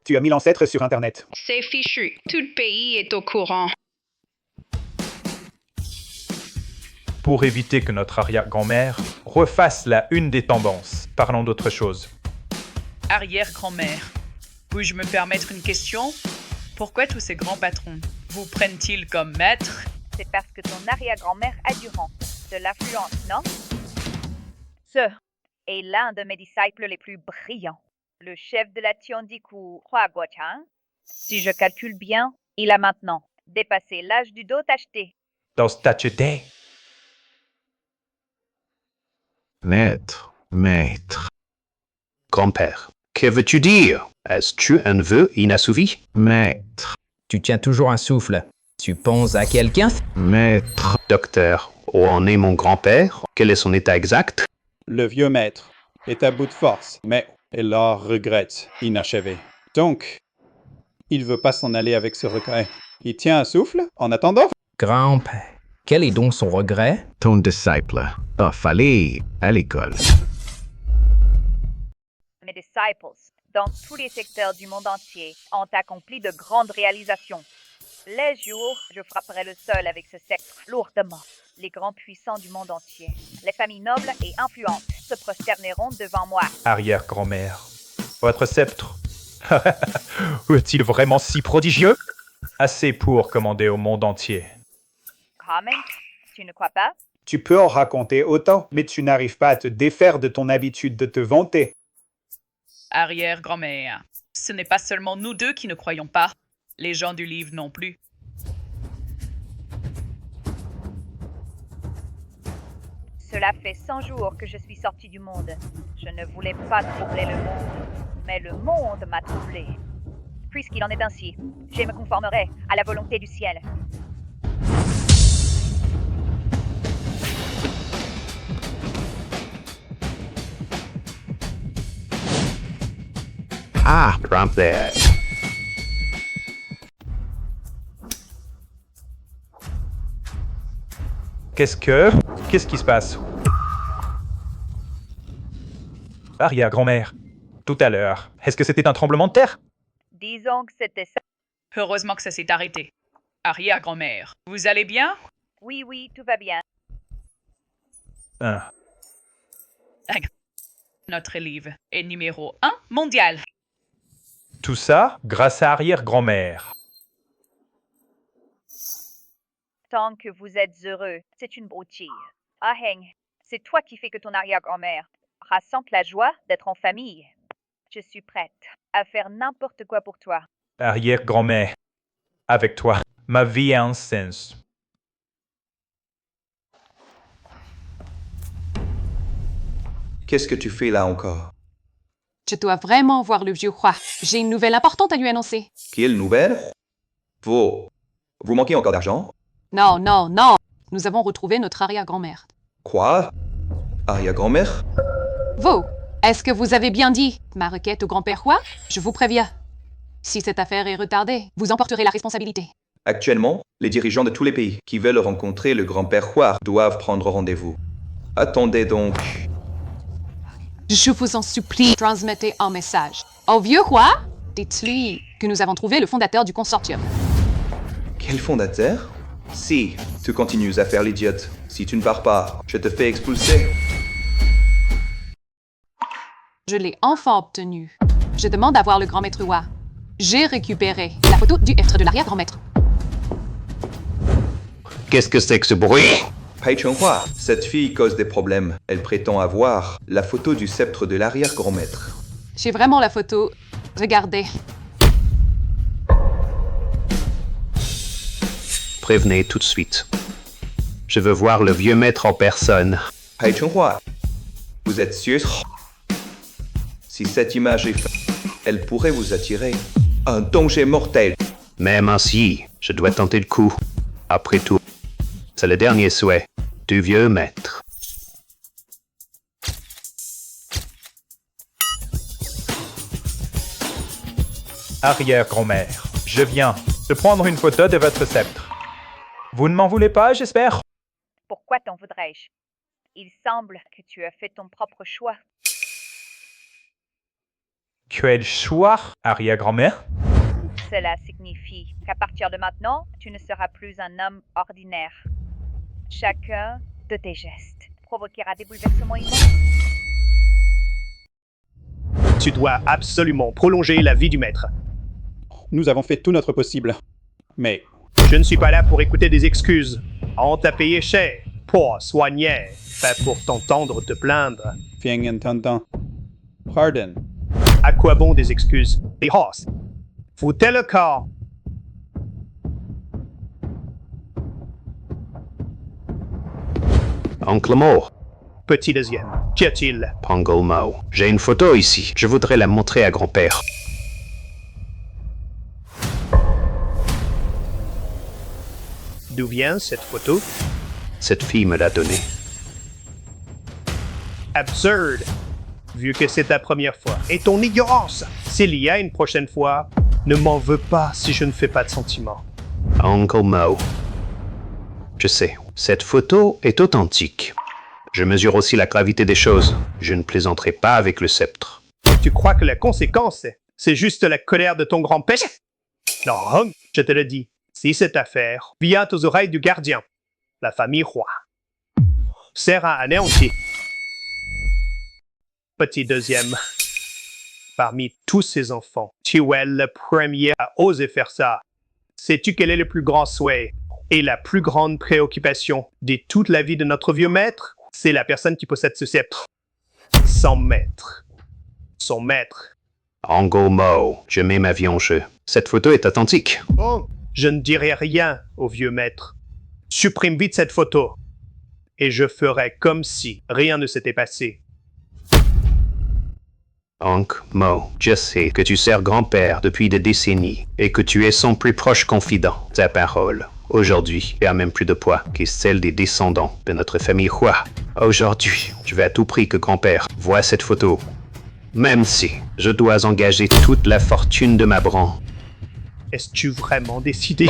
Tu as mis l'ancêtre sur Internet. C'est fichu. Tout le pays est au courant. Pour éviter que notre arrière-grand-mère refasse la une des tendances, parlons d'autre chose. Arrière-grand-mère, puis-je me permettre une question? Pourquoi tous ces grands patrons vous prennent-ils comme maître? C'est parce que ton arrière-grand-mère a du rang, de l'influence, non? Ce est l'un de mes disciples les plus brillants, le chef de la Tiondiku, Hua Guochang. Si je calcule bien, il a maintenant dépassé l'âge du dos tacheté. Dans statut. Maître. Grand-père, que veux-tu dire? Est-ce un vœu inassouvi? Maître. Tu tiens toujours un souffle. Tu penses à quelqu'un? Maître. Docteur, où en est mon grand-père? Quel est son état exact? Le vieux maître est à bout de force, mais il la regrette, inachevé. Donc, il veut pas s'en aller avec ce regret. Il tient un souffle en attendant. Grand-père, quel est donc son regret? Ton disciple a fallu à l'école. Mes disciples, dans tous les secteurs du monde entier, ont accompli de grandes réalisations. Les jours, je frapperai le sol avec ce sceptre lourdement. Les grands puissants du monde entier, les familles nobles et influentes se prosterneront devant moi. Arrière-grand-mère, votre sceptre est-il vraiment si prodigieux? Assez pour commander au monde entier. Comment? Tu ne crois pas? Tu peux en raconter autant, mais tu n'arrives pas à te défaire de ton habitude de te vanter. Arrière-grand-mère, ce n'est pas seulement nous deux qui ne croyons pas. Les gens du livre non plus. Cela fait 100 jours que je suis sortie du monde. Je ne voulais pas troubler le monde, mais le monde m'a troublé. Puisqu'il en est ainsi, je me conformerai à la volonté du ciel. Ah, grand-père. Qu'est-ce qui se passe? Arrière-grand-mère, tout à l'heure, est-ce que c'était un tremblement de terre? Disons que c'était ça. Heureusement que ça s'est arrêté. Arrière-grand-mère, vous allez bien? Oui, tout va bien. Notre livre est numéro 1 mondial. Tout ça grâce à arrière-grand-mère. content que vous êtes heureux. C'est une broutille. Aheng, c'est toi qui fais que ton arrière-grand-mère ressente la joie d'être en famille. Je suis prête à faire n'importe quoi pour toi. Arrière-grand-mère, avec toi, ma vie a un sens. Qu'est-ce que tu fais là encore? Je dois vraiment voir le vieux roi. J'ai une nouvelle importante à lui annoncer. Quelle nouvelle? Vous manquez encore d'argent? Non, non, non. Nous avons retrouvé notre arrière-grand-mère. Quoi? Arrière-grand-mère? Vous, est-ce que vous avez bien dit ma requête au grand-père roi? Je vous préviens. Si cette affaire est retardée, vous en porterez la responsabilité. Actuellement, les dirigeants de tous les pays qui veulent rencontrer le grand-père roi doivent prendre rendez-vous. Attendez donc. Je vous en supplie, transmettez un message. Au vieux roi, dites-lui que nous avons trouvé le fondateur du consortium. Quel fondateur? Si tu continues à faire l'idiote, si tu ne pars pas, je te fais expulser. Je l'ai enfin obtenu. Je demande à voir le grand maître roi. J'ai récupéré la photo du sceptre de l'arrière-grand-maître. Qu'est-ce que c'est que ce bruit? Pai Chonghua, cette fille cause des problèmes. Elle prétend avoir la photo du sceptre de l'arrière-grand-maître. J'ai vraiment la photo. Regardez. Prévenez tout de suite. Je veux voir le vieux maître en personne. Pai Chonghua, vous êtes sûr? Si cette image est faite, elle pourrait vous attirer un danger mortel. Même ainsi, je dois tenter le coup. Après tout, c'est le dernier souhait du vieux maître. Arrière-grand-mère, je viens de prendre une photo de votre sceptre. Vous ne m'en voulez pas, j'espère? Pourquoi t'en voudrais-je? Il semble que tu as fait ton propre choix. Quel choix, arrière-grand-mère? Cela signifie qu'à partir de maintenant, tu ne seras plus un homme ordinaire. Chacun de tes gestes provoquera des bouleversements immenses. Tu dois absolument prolonger la vie du maître. Nous avons fait tout notre possible. Mais je ne suis pas là pour écouter des excuses. On t'a payé cher pour soigner, pas pour t'entendre te plaindre. Bien entendu. Pardon. À quoi bon des excuses? Des horses. Faut-il le corps? Oncle Mo. Petit deuxième. Qu'y a-t-il? Pongle Mo. J'ai une photo ici. Je voudrais la montrer à grand-père. D'où vient cette photo? Cette fille me l'a donnée. Absurde! Vu que c'est ta première fois. Et ton ignorance! S'il y a une prochaine fois, ne m'en veux pas si je ne fais pas de sentiments. Uncle Mo. Je sais, cette photo est authentique. Je mesure aussi la gravité des choses. Je ne plaisanterai pas avec le sceptre. Tu crois que la conséquence, c'est juste la colère de ton grand-père? Non, je te le dis. Si cette affaire vient aux oreilles du gardien, la famille roi sera anéantie. Petit deuxième. Parmi tous ces enfants, tu es le premier à oser faire ça. Sais-tu quel est le plus grand souhait et la plus grande préoccupation de toute la vie de notre vieux maître? C'est la personne qui possède ce sceptre. Son maître. Son maître. Uncle Mo, je mets ma vie en jeu. Cette photo est authentique. Oh, je ne dirai rien au vieux maître. Supprime vite cette photo. Et je ferai comme si rien ne s'était passé. Uncle Mo, je sais que tu sers grand-père depuis des décennies et que tu es son plus proche confident. Ta parole, aujourd'hui, a même plus de poids que celle des descendants de notre famille roi. Aujourd'hui, je veux à tout prix que grand-père voie cette photo. Même si je dois engager toute la fortune de ma branche. Es-tu vraiment décidé?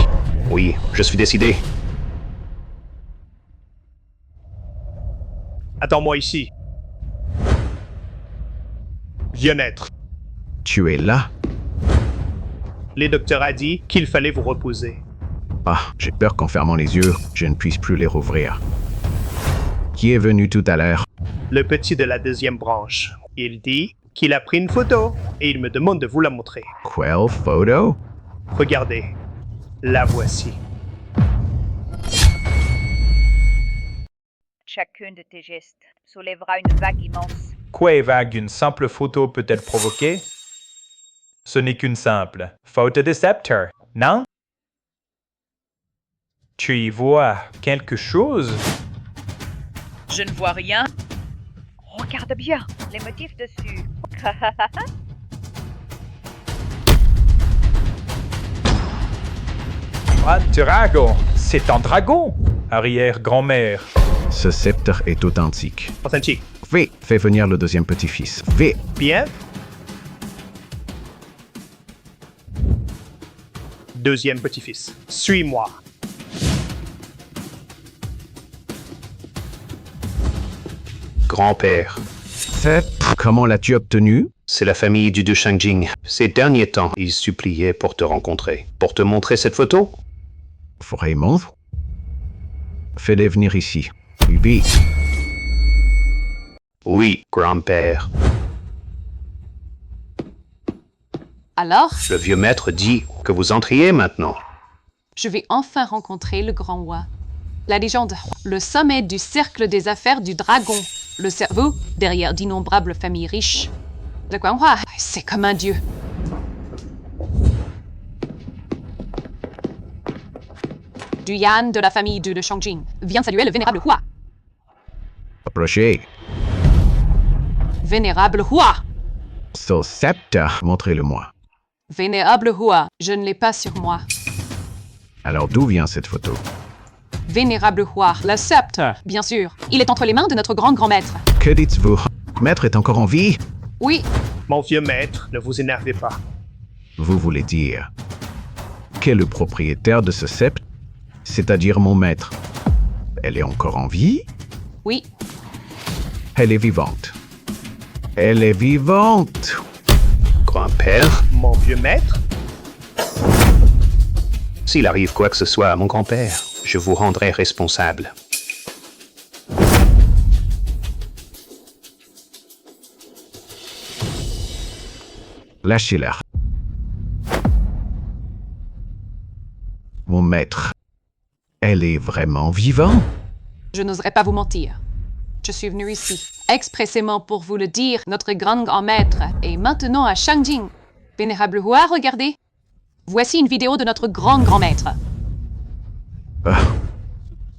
Oui, je suis décidé. Attends-moi ici. Bien-être. Tu es là? Les docteurs a dit qu'il fallait vous reposer. Ah, j'ai peur qu'en fermant les yeux, je ne puisse plus les rouvrir. Qui est venu tout à l'heure? Le petit de la deuxième branche. Il dit qu'il a pris une photo et il me demande de vous la montrer. Quelle photo? Regardez. La voici. Chacun de tes gestes soulèvera une vague immense. Quoi est vague une simple photo peut-elle provoquer? Ce n'est qu'une simple photodécepteur, non? Tu y vois quelque chose? Je ne vois rien. Regarde bien les motifs dessus. Un dragon! C'est un dragon! Arrière-grand-mère. Ce sceptre est authentique. Authentique. V, fais venir le deuxième petit-fils. V. Bien. Deuxième petit-fils. Suis-moi. Grand-père. Comment l'as-tu obtenu? C'est la famille du de Shangjing. Ces derniers temps, ils suppliaient pour te rencontrer. Pour te montrer cette photo? Vraiment? Fais-les venir ici. Vite. Oui, grand-père. Alors, Le vieux maître dit que vous entriez maintenant. je vais enfin rencontrer le grand roi. La légende, le sommet du cercle des affaires du dragon, le cerveau derrière d'innombrables familles riches. Le grand roi, c'est comme un dieu. Du Yan de la famille de Shangjing vient saluer le vénérable roi. Approchez. Vénérable roi! Ce sceptre, montrez-le-moi. Vénérable roi, je ne l'ai pas sur moi. Alors d'où vient cette photo? Vénérable roi, le sceptre, bien sûr. Il est entre les mains de notre grand maître. Que dites-vous? Maître est encore en vie? Oui, Mon vieux maître, ne vous énervez pas. Vous voulez dire qu'est le propriétaire de ce sceptre, c'est-à-dire mon maître? Elle est encore en vie? oui, Elle est vivante. Elle est vivante! Grand-père? Mon vieux maître? S'il arrive quoi que ce soit à mon grand-père, je vous rendrai responsable. Lâchez-la. Mon maître, elle est vraiment vivante? je n'oserais pas vous mentir. Je suis venu ici, expressément pour vous le dire, notre grand maître est maintenant à Shangjing. Vénérable roi, regardez. Voici une vidéo de notre grand maître.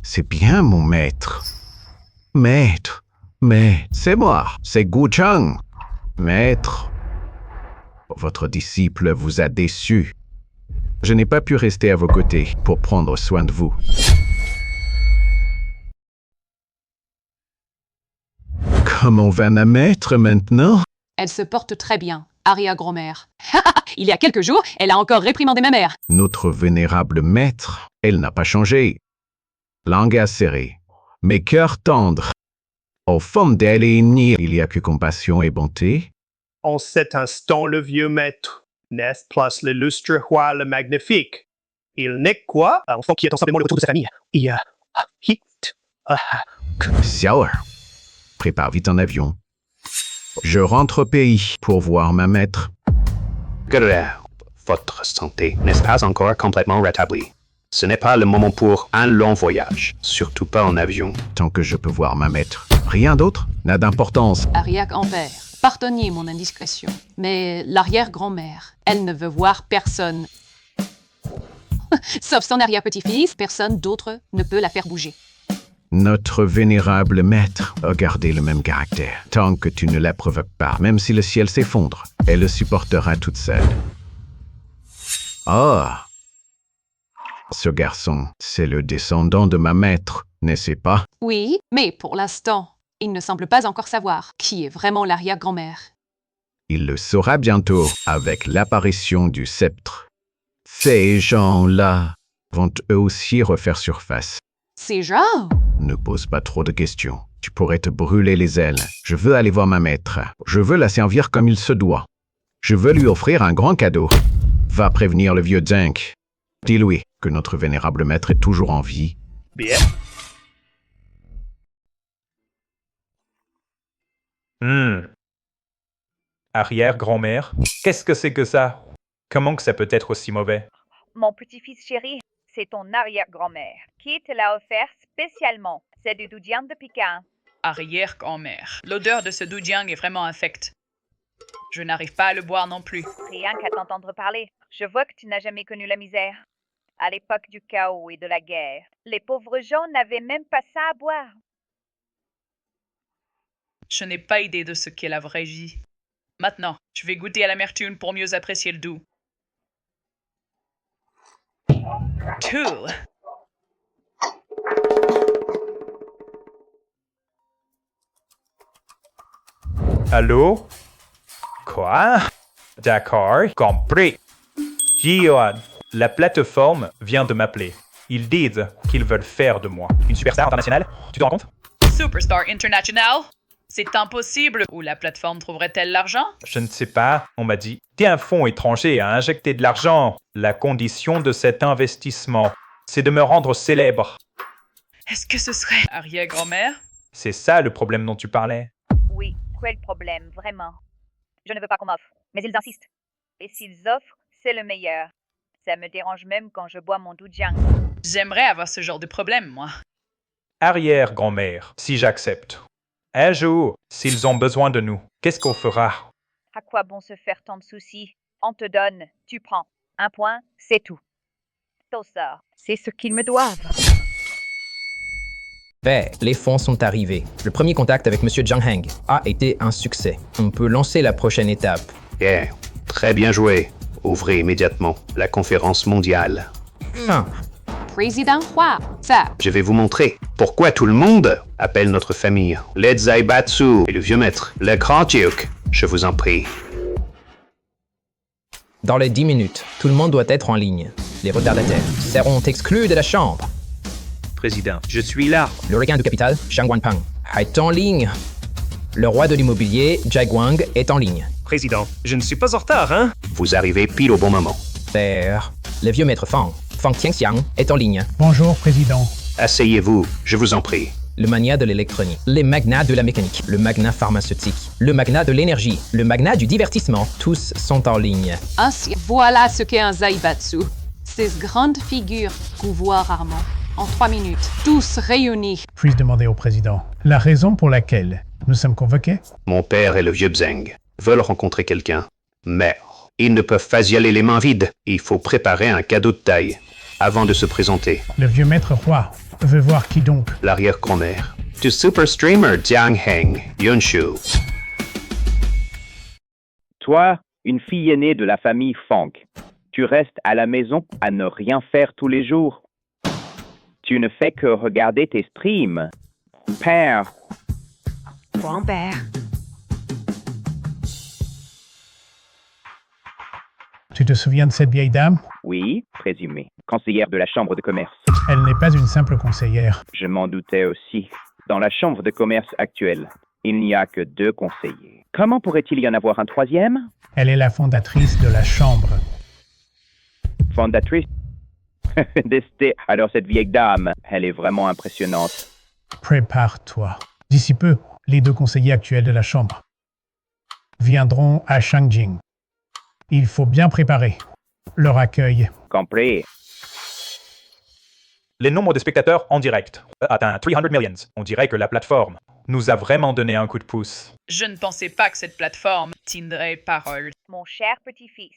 C'est bien, mon maître. Maître, c'est moi, c'est Gu Chang. Maître, votre disciple vous a déçu. Je n'ai pas pu rester à vos côtés pour prendre soin de vous. Comment va ma maître maintenant? Elle se porte très bien, arrière-grand-mère. Il y a quelques jours, elle a encore réprimandé ma mère. Notre vénérable maître, elle n'a pas changé. Langue acérée, mais cœur tendre. Au fond d'elle et il n'y a que compassion et bonté. En cet instant, le vieux maître, n'est-ce place l'illustre roi le magnifique. Il n'est quoi? Un enfant qui est ensemblement le retour de sa famille. Xiao, prépare vite un avion. Je rentre au pays pour voir ma maître. Votre santé n'est pas encore complètement rétablie. Ce n'est pas le moment pour un long voyage, surtout pas en avion. Tant que je peux voir ma maître. Rien d'autre n'a d'importance. Arrière-grand-père, pardonnez mon indiscrétion, mais l'arrière-grand-mère, elle ne veut voir personne. Sauf son arrière-petit-fils, personne d'autre ne peut la faire bouger. Notre vénérable maître a gardé le même caractère. Tant que tu ne la provoques pas, même si le ciel s'effondre, elle le supportera toute seule. Ah! Ce garçon, c'est le descendant de ma maître, n'est-ce pas? Oui, mais pour l'instant, il ne semble pas encore savoir qui est vraiment l'arrière-grand-mère. Il le saura bientôt avec l'apparition du sceptre. Ces gens-là vont eux aussi refaire surface. Ces gens? Ne pose pas trop de questions. Tu pourrais te brûler les ailes. Je veux aller voir ma maître. Je veux la servir comme il se doit. Je veux lui offrir un grand cadeau. Va prévenir le vieux Zheng. Dis-lui que notre vénérable maître est toujours en vie. Bien. Arrière-grand-mère? Qu'est-ce que c'est que ça? Comment que ça peut être aussi mauvais? Mon petit-fils chéri, c'est ton arrière-grand-mère qui te l'a offert spécialement. C'est du doujiang de Pékin. Arrière-grand-mère. L'odeur de ce doujiang est vraiment infecte. Je n'arrive pas à le boire non plus. Rien qu'à t'entendre parler. Je vois que tu n'as jamais connu la misère. À l'époque du chaos et de la guerre, les pauvres gens n'avaient même pas ça à boire. Je n'ai pas idée de ce qu'est la vraie vie. Maintenant, je vais goûter à l'amertume pour mieux apprécier le doux. Tout. Allô? Quoi? D'accord, compris. Johan, la plateforme vient de m'appeler. Ils disent qu'ils veulent faire de moi une superstar internationale. Tu te rends compte? Superstar International? C'est impossible. Où la plateforme trouverait-elle l'argent? Je ne sais pas. On m'a dit, t'es un fonds étranger à injecter de l'argent. La condition de cet investissement, c'est de me rendre célèbre. Est-ce que ce serait arrière-grand-mère? C'est ça le problème dont tu parlais? Oui, quel problème, vraiment. Je ne veux pas qu'on m'offre, mais ils insistent. Et s'ils offrent, c'est le meilleur. Ça me dérange même quand je bois mon doujiang. J'aimerais avoir ce genre de problème, moi. Arrière-grand-mère, si j'accepte. Un jour, s'ils ont besoin de nous, qu'est-ce qu'on fera? À quoi bon se faire tant de soucis? On te donne, tu prends. Un point, c'est tout. Tout ça, c'est ce qu'ils me doivent. Les fonds sont arrivés. Le premier contact avec M. Jiang Heng a été un succès. On peut lancer la prochaine étape. Yeah, très bien joué. Ouvrez immédiatement la conférence mondiale. Président Hua, ça. Je vais vous montrer pourquoi tout le monde appelle notre famille Led Zaibatsu et le vieux maître, le grand duc. Je vous en prie. Dans les 10 minutes, tout le monde doit être en ligne. Les retardataires seront exclus de la chambre. Président, je suis là. Le requin du capital, Shang Wanpeng, est en ligne. Le roi de l'immobilier, Jai Guang, est en ligne. Président, je ne suis pas en retard, hein? Vous arrivez pile au bon moment. Père, le vieux maître Fang Tianxiang, est en ligne. Bonjour, Président. Asseyez-vous, je vous en prie. Le magnat de l'électronique, les magnats de la mécanique, le magnat pharmaceutique, le magnat de l'énergie, le magnat du divertissement, tous sont en ligne. Ainsi, voilà ce qu'est un Zaibatsu. Ces grandes figures qu'on voit rarement. En 3 minutes, tous réunis. Puis-je demander au Président la raison pour laquelle nous sommes convoqués? Mon père et le vieux Zheng veulent rencontrer quelqu'un. Mais ils ne peuvent pas y aller les mains vides. Il faut préparer un cadeau de taille avant de se présenter. Le vieux maître roi veut voir qui donc? L'arrière-grand-mère du super streamer Jiang Heng, Yunshu. Toi, une fille aînée de la famille Fang, tu restes à la maison à ne rien faire tous les jours. Tu ne fais que regarder tes streams. Père. Grand-père. Tu te souviens de cette vieille dame? Oui, présumée. Conseillère de la Chambre de commerce. Elle n'est pas une simple conseillère. Je m'en doutais aussi. Dans la Chambre de commerce actuelle, il n'y a que 2 conseillers. Comment pourrait-il y en avoir un 3e? Elle est la fondatrice de la Chambre. Fondatrice? Alors cette vieille dame, elle est vraiment impressionnante. Prépare-toi. D'ici peu, les 2 conseillers actuels de la Chambre viendront à Shangjing. Il faut bien préparer leur accueil. Compris. Les nombres de spectateurs en direct atteint 300 millions. On dirait que la plateforme nous a vraiment donné un coup de pouce. Je ne pensais pas que cette plateforme tiendrait parole. Mon cher petit-fils,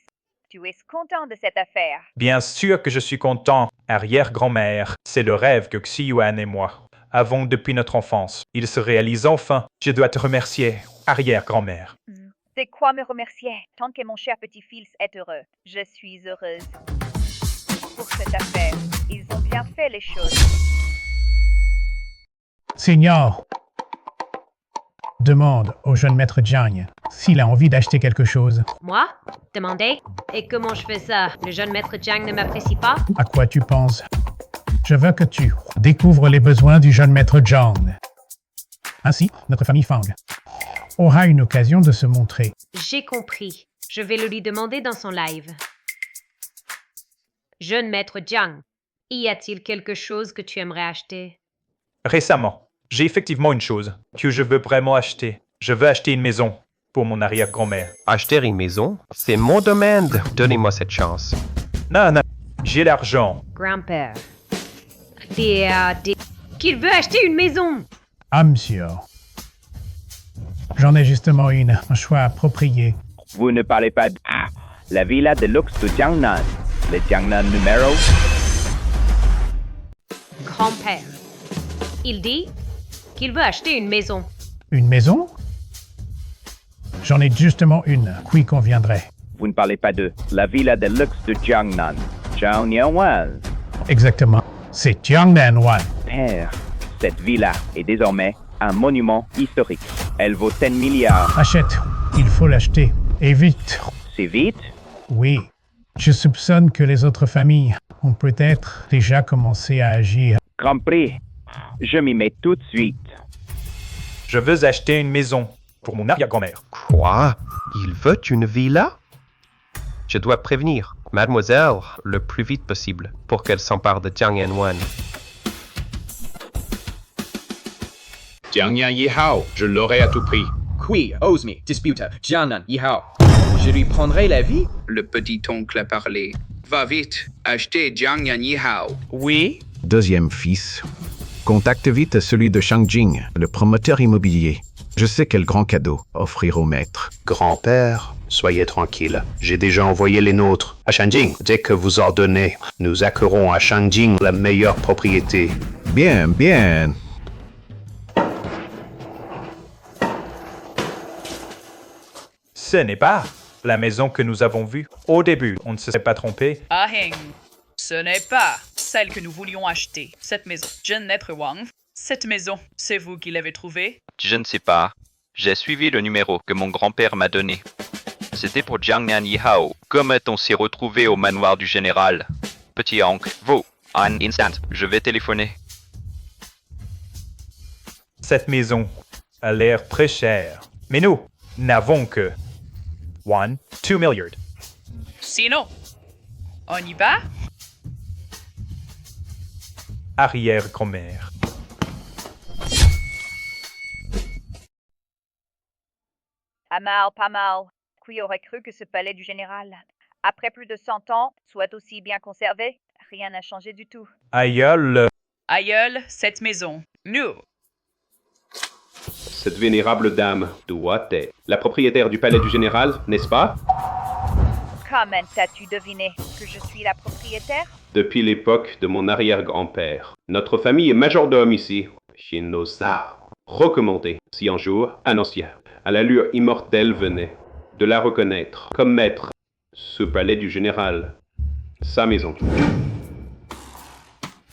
tu es content de cette affaire? Bien sûr que je suis content, arrière-grand-mère. C'est le rêve que Xiyuan et moi avons depuis notre enfance. Il se réalise enfin. Je dois te remercier, arrière-grand-mère. C'est quoi me remercier? Tant que mon cher petit-fils est heureux, je suis heureuse. Pour cette affaire, ils ont bien fait les choses. Seigneur, demande au jeune maître Jiang s'il a envie d'acheter quelque chose. Moi? Demander? Et comment je fais ça? Le jeune maître Jiang ne m'apprécie pas? À quoi tu penses? Je veux que tu découvres les besoins du jeune maître Jiang. Ainsi, notre famille Fang aura une occasion de se montrer. J'ai compris. Je vais le lui demander dans son live. Jeune maître Jiang, y a-t-il quelque chose que tu aimerais acheter? Récemment, j'ai effectivement une chose que je veux vraiment acheter. Je veux acheter une maison pour mon arrière-grand-mère. Acheter une maison? C'est mon domaine. Donnez-moi cette chance. Non, j'ai l'argent. Grand-père. qu'il veut acheter une maison. Ah, monsieur. J'en ai justement une, un choix approprié. Vous ne parlez pas de... La villa de luxe de Jiangnan. Le Jiangnan numéro... Grand-père. Il dit qu'il veut acheter une maison. Une maison? J'en ai justement une qui conviendrait. Vous ne parlez pas de la villa de luxe de Jiangnan. Jiangnan. Exactement. C'est Jiangnan Wan. Père, cette villa est désormais un monument historique. Elle vaut 10 milliards. Achète. Il faut l'acheter. Et vite. C'est vite? Oui. Je soupçonne que les autres familles ont peut-être déjà commencé à agir. Grand Prix, je m'y mets tout de suite. Je veux acheter une maison pour mon arrière-grand-mère. Quoi? Il veut une villa? Je dois prévenir mademoiselle le plus vite possible pour qu'elle s'empare de Jiangnan Wan. Jiangnan Yihao, je l'aurai à tout prix. Qui ose me disputer Jiangnan Yihao? Je lui prendrai la vie? Le petit-oncle a parlé. Va vite, achetez Jiangnan Yihao. Oui? Deuxième fils. Contacte vite celui de Shangjing, le promoteur immobilier. Je sais quel grand cadeau offrir au maître. Grand-père, soyez tranquille. J'ai déjà envoyé les nôtres à Shangjing. Dès que vous ordonnez, nous acquerrons à Shangjing la meilleure propriété. Bien, bien. Ce n'est pas la maison que nous avons vue. Au début, on ne se s'est pas trompé. Aheng. Ce n'est pas celle que nous voulions acheter. Cette maison. Jeanette Wang. Cette maison, c'est vous qui l'avez trouvée? Je ne sais pas. J'ai suivi le numéro que mon grand-père m'a donné. C'était pour Jiangnan Yihao. Comment on s'est retrouvé au manoir du général? Petit oncle, vous, un instant, je vais téléphoner. Cette maison a l'air très chère. Mais nous n'avons que 2 milliards. Sinon, on y va? Arrière-grand-mère. Pas mal. Qui aurait cru que ce palais du général, après plus de 100 ans, soit aussi bien conservé? Rien n'a changé du tout. Aïeul. Aïeul, cette maison. Nous. Cette vénérable dame doit être la propriétaire du palais du général, n'est-ce pas? Comment as-tu deviné que je suis la propriétaire? Depuis l'époque de mon arrière-grand-père. Notre famille est majordome ici, chez nos arts. Recommandé, si un jour un ancien, à l'allure immortelle venait, de la reconnaître comme maître, ce palais du général, sa maison.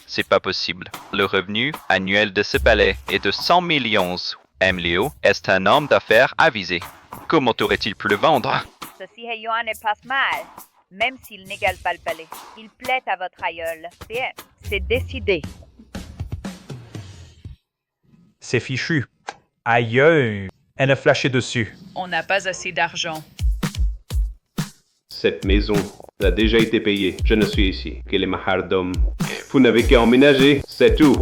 C'est pas possible. Le revenu annuel de ce palais est de 100 millions. Emilio est un homme d'affaires avisé. Comment aurait-il pu le vendre? Ceci Yuan est pas mal, même s'il n'égale pas le palais. Il plaît à votre aïeul. Bien, c'est décidé. C'est fichu. Aïeul. Elle a flashé dessus. On n'a pas assez d'argent. Cette maison a déjà été payée. Je ne suis ici que les majordomes. Vous n'avez qu'à emménager, c'est tout.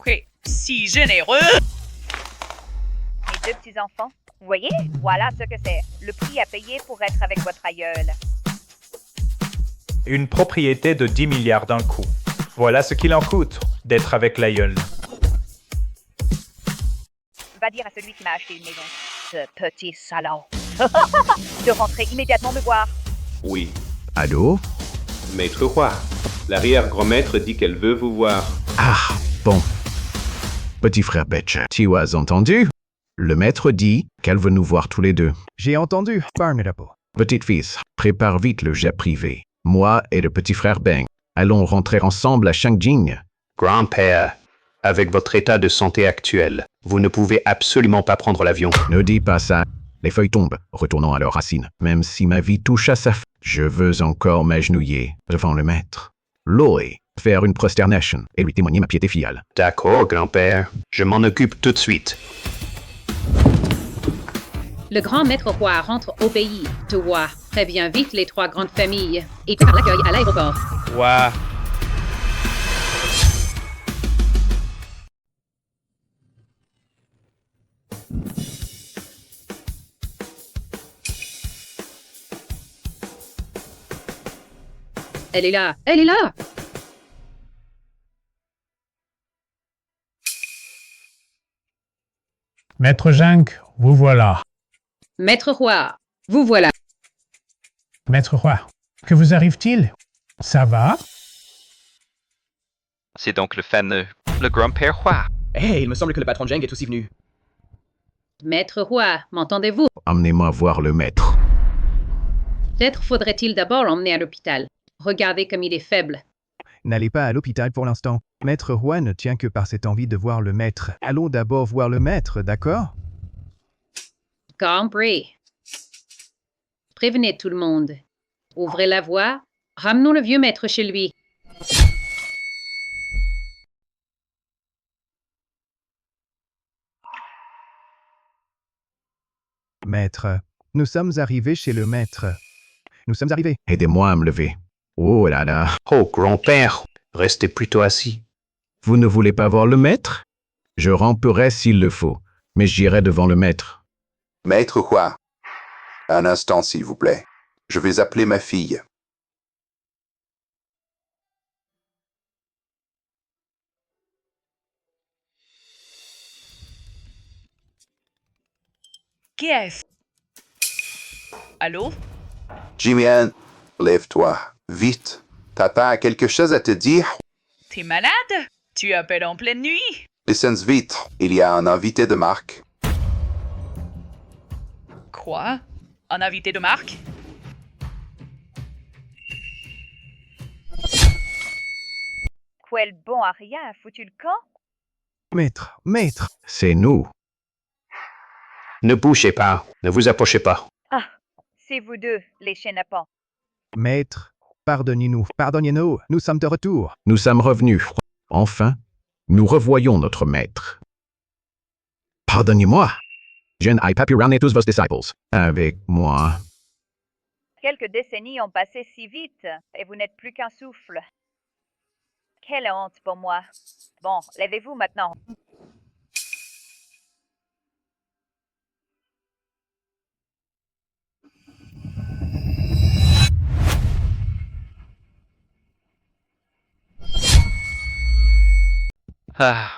Oui, si généreux! Mes deux petits-enfants, vous voyez? Voilà ce que c'est. Le prix à payer pour être avec votre aïeul. Une propriété de 10 milliards d'un coup. Voilà ce qu'il en coûte d'être avec l'aïeul. Va dire à celui qui m'a acheté une maison. Ce petit salaud. De rentrer immédiatement me voir. Oui. Allô? Maître Roi, l'arrière-grand-maître dit qu'elle veut vous voir. Ah, bon. Petit frère Betch, tu as entendu? Le maître dit qu'elle veut nous voir tous les deux. J'ai entendu, formidable. Petite fils, prépare vite le jet privé. Moi et le petit frère Beng allons rentrer ensemble à Shangjing. Grand-père, avec votre état de santé actuel, vous ne pouvez absolument pas prendre l'avion. Ne dis pas ça. Les feuilles tombent, retournons à leurs racines. Même si ma vie touche à sa fin, je veux encore m'agenouiller devant le maître. Louer, faire une prosternation et lui témoigner ma piété filiale. D'accord, grand-père. Je m'en occupe tout de suite. Le grand maître roi rentre au pays. Te vois. Préviens vite les 3 grandes familles et tu l'accueil à l'aéroport. Ouah. Elle est là! Elle est là! Maître Zhang, vous voilà. Maître Roi, vous voilà. Maître Roi, que vous arrive-t-il? Ça va? C'est donc le fameux, le grand-père Hua. Hey, il me semble que le patron Zhang est aussi venu. Maître Roi, m'entendez-vous? Emmenez-moi voir le maître. Peut-être faudrait-il d'abord l'emmener à l'hôpital. Regardez comme il est faible. N'allez pas à l'hôpital pour l'instant. Maître Roi ne tient que par cette envie de voir le maître. Allons d'abord voir le maître, d'accord? Compris. Prévenez tout le monde. Ouvrez la voie. Ramenons le vieux maître chez lui. Maître, nous sommes arrivés chez le maître. Nous sommes arrivés. Aidez-moi à me lever. Oh là là. Oh, grand-père, restez plutôt assis. Vous ne voulez pas voir le maître? Je ramperai s'il le faut, mais j'irai devant le maître. Maître Hua, un instant s'il vous plaît. Je vais appeler ma fille. Qui est-ce? Allô? Jimian, lève-toi, vite. Papa a quelque chose à te dire. T'es malade? Tu appelles en pleine nuit? Listen vite, il y a un invité de marque. Quoi? Un invité de marque? Quel bon à rien, foutu le camp? Maître, maître. C'est nous. Ne bougez pas, ne vous approchez pas. Ah, c'est vous deux, les chenapans. Maître, pardonnez-nous, pardonnez-nous, nous sommes de retour. Nous sommes revenus. Enfin, nous revoyons notre maître. Pardonnez-moi. Je n'ai pas pu ramener tous vos disciples avec moi. Quelques décennies ont passé si vite, et vous n'êtes plus qu'un souffle. Quelle honte pour moi. Bon, levez-vous maintenant. Ah,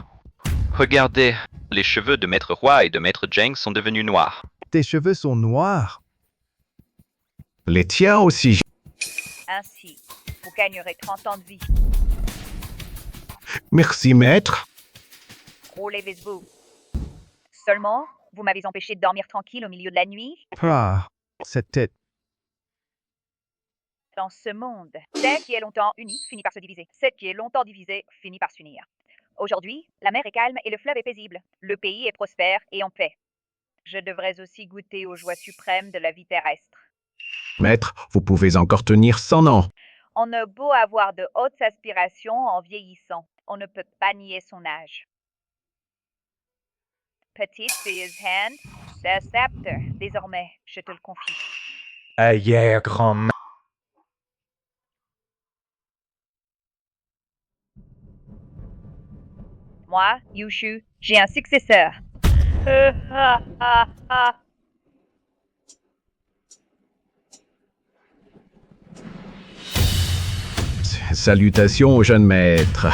regardez, les cheveux de Maître Hua et de Maître Zhang sont devenus noirs. Tes cheveux sont noirs. Les tiens aussi. Ainsi, vous gagnerez 30 ans de vie. Merci, maître. Relevez-vous. Seulement, vous m'avez empêché de dormir tranquille au milieu de la nuit. Ah, cette tête. Dans ce monde, ce qui est longtemps uni finit par se diviser. Ce qui est longtemps divisé finit par s'unir. Aujourd'hui, la mer est calme et le fleuve est paisible. Le pays est prospère et en paix. Je devrais aussi goûter aux joies suprêmes de la vie terrestre. Maître, vous pouvez encore tenir 100 ans. On a beau avoir de hautes aspirations en vieillissant, on ne peut pas nier son âge. Petite fille's hand, the sceptre. Désormais, je te le confie. Hier, grand-mère. Moi, Yushu, j'ai un successeur. Salutations au jeune maître.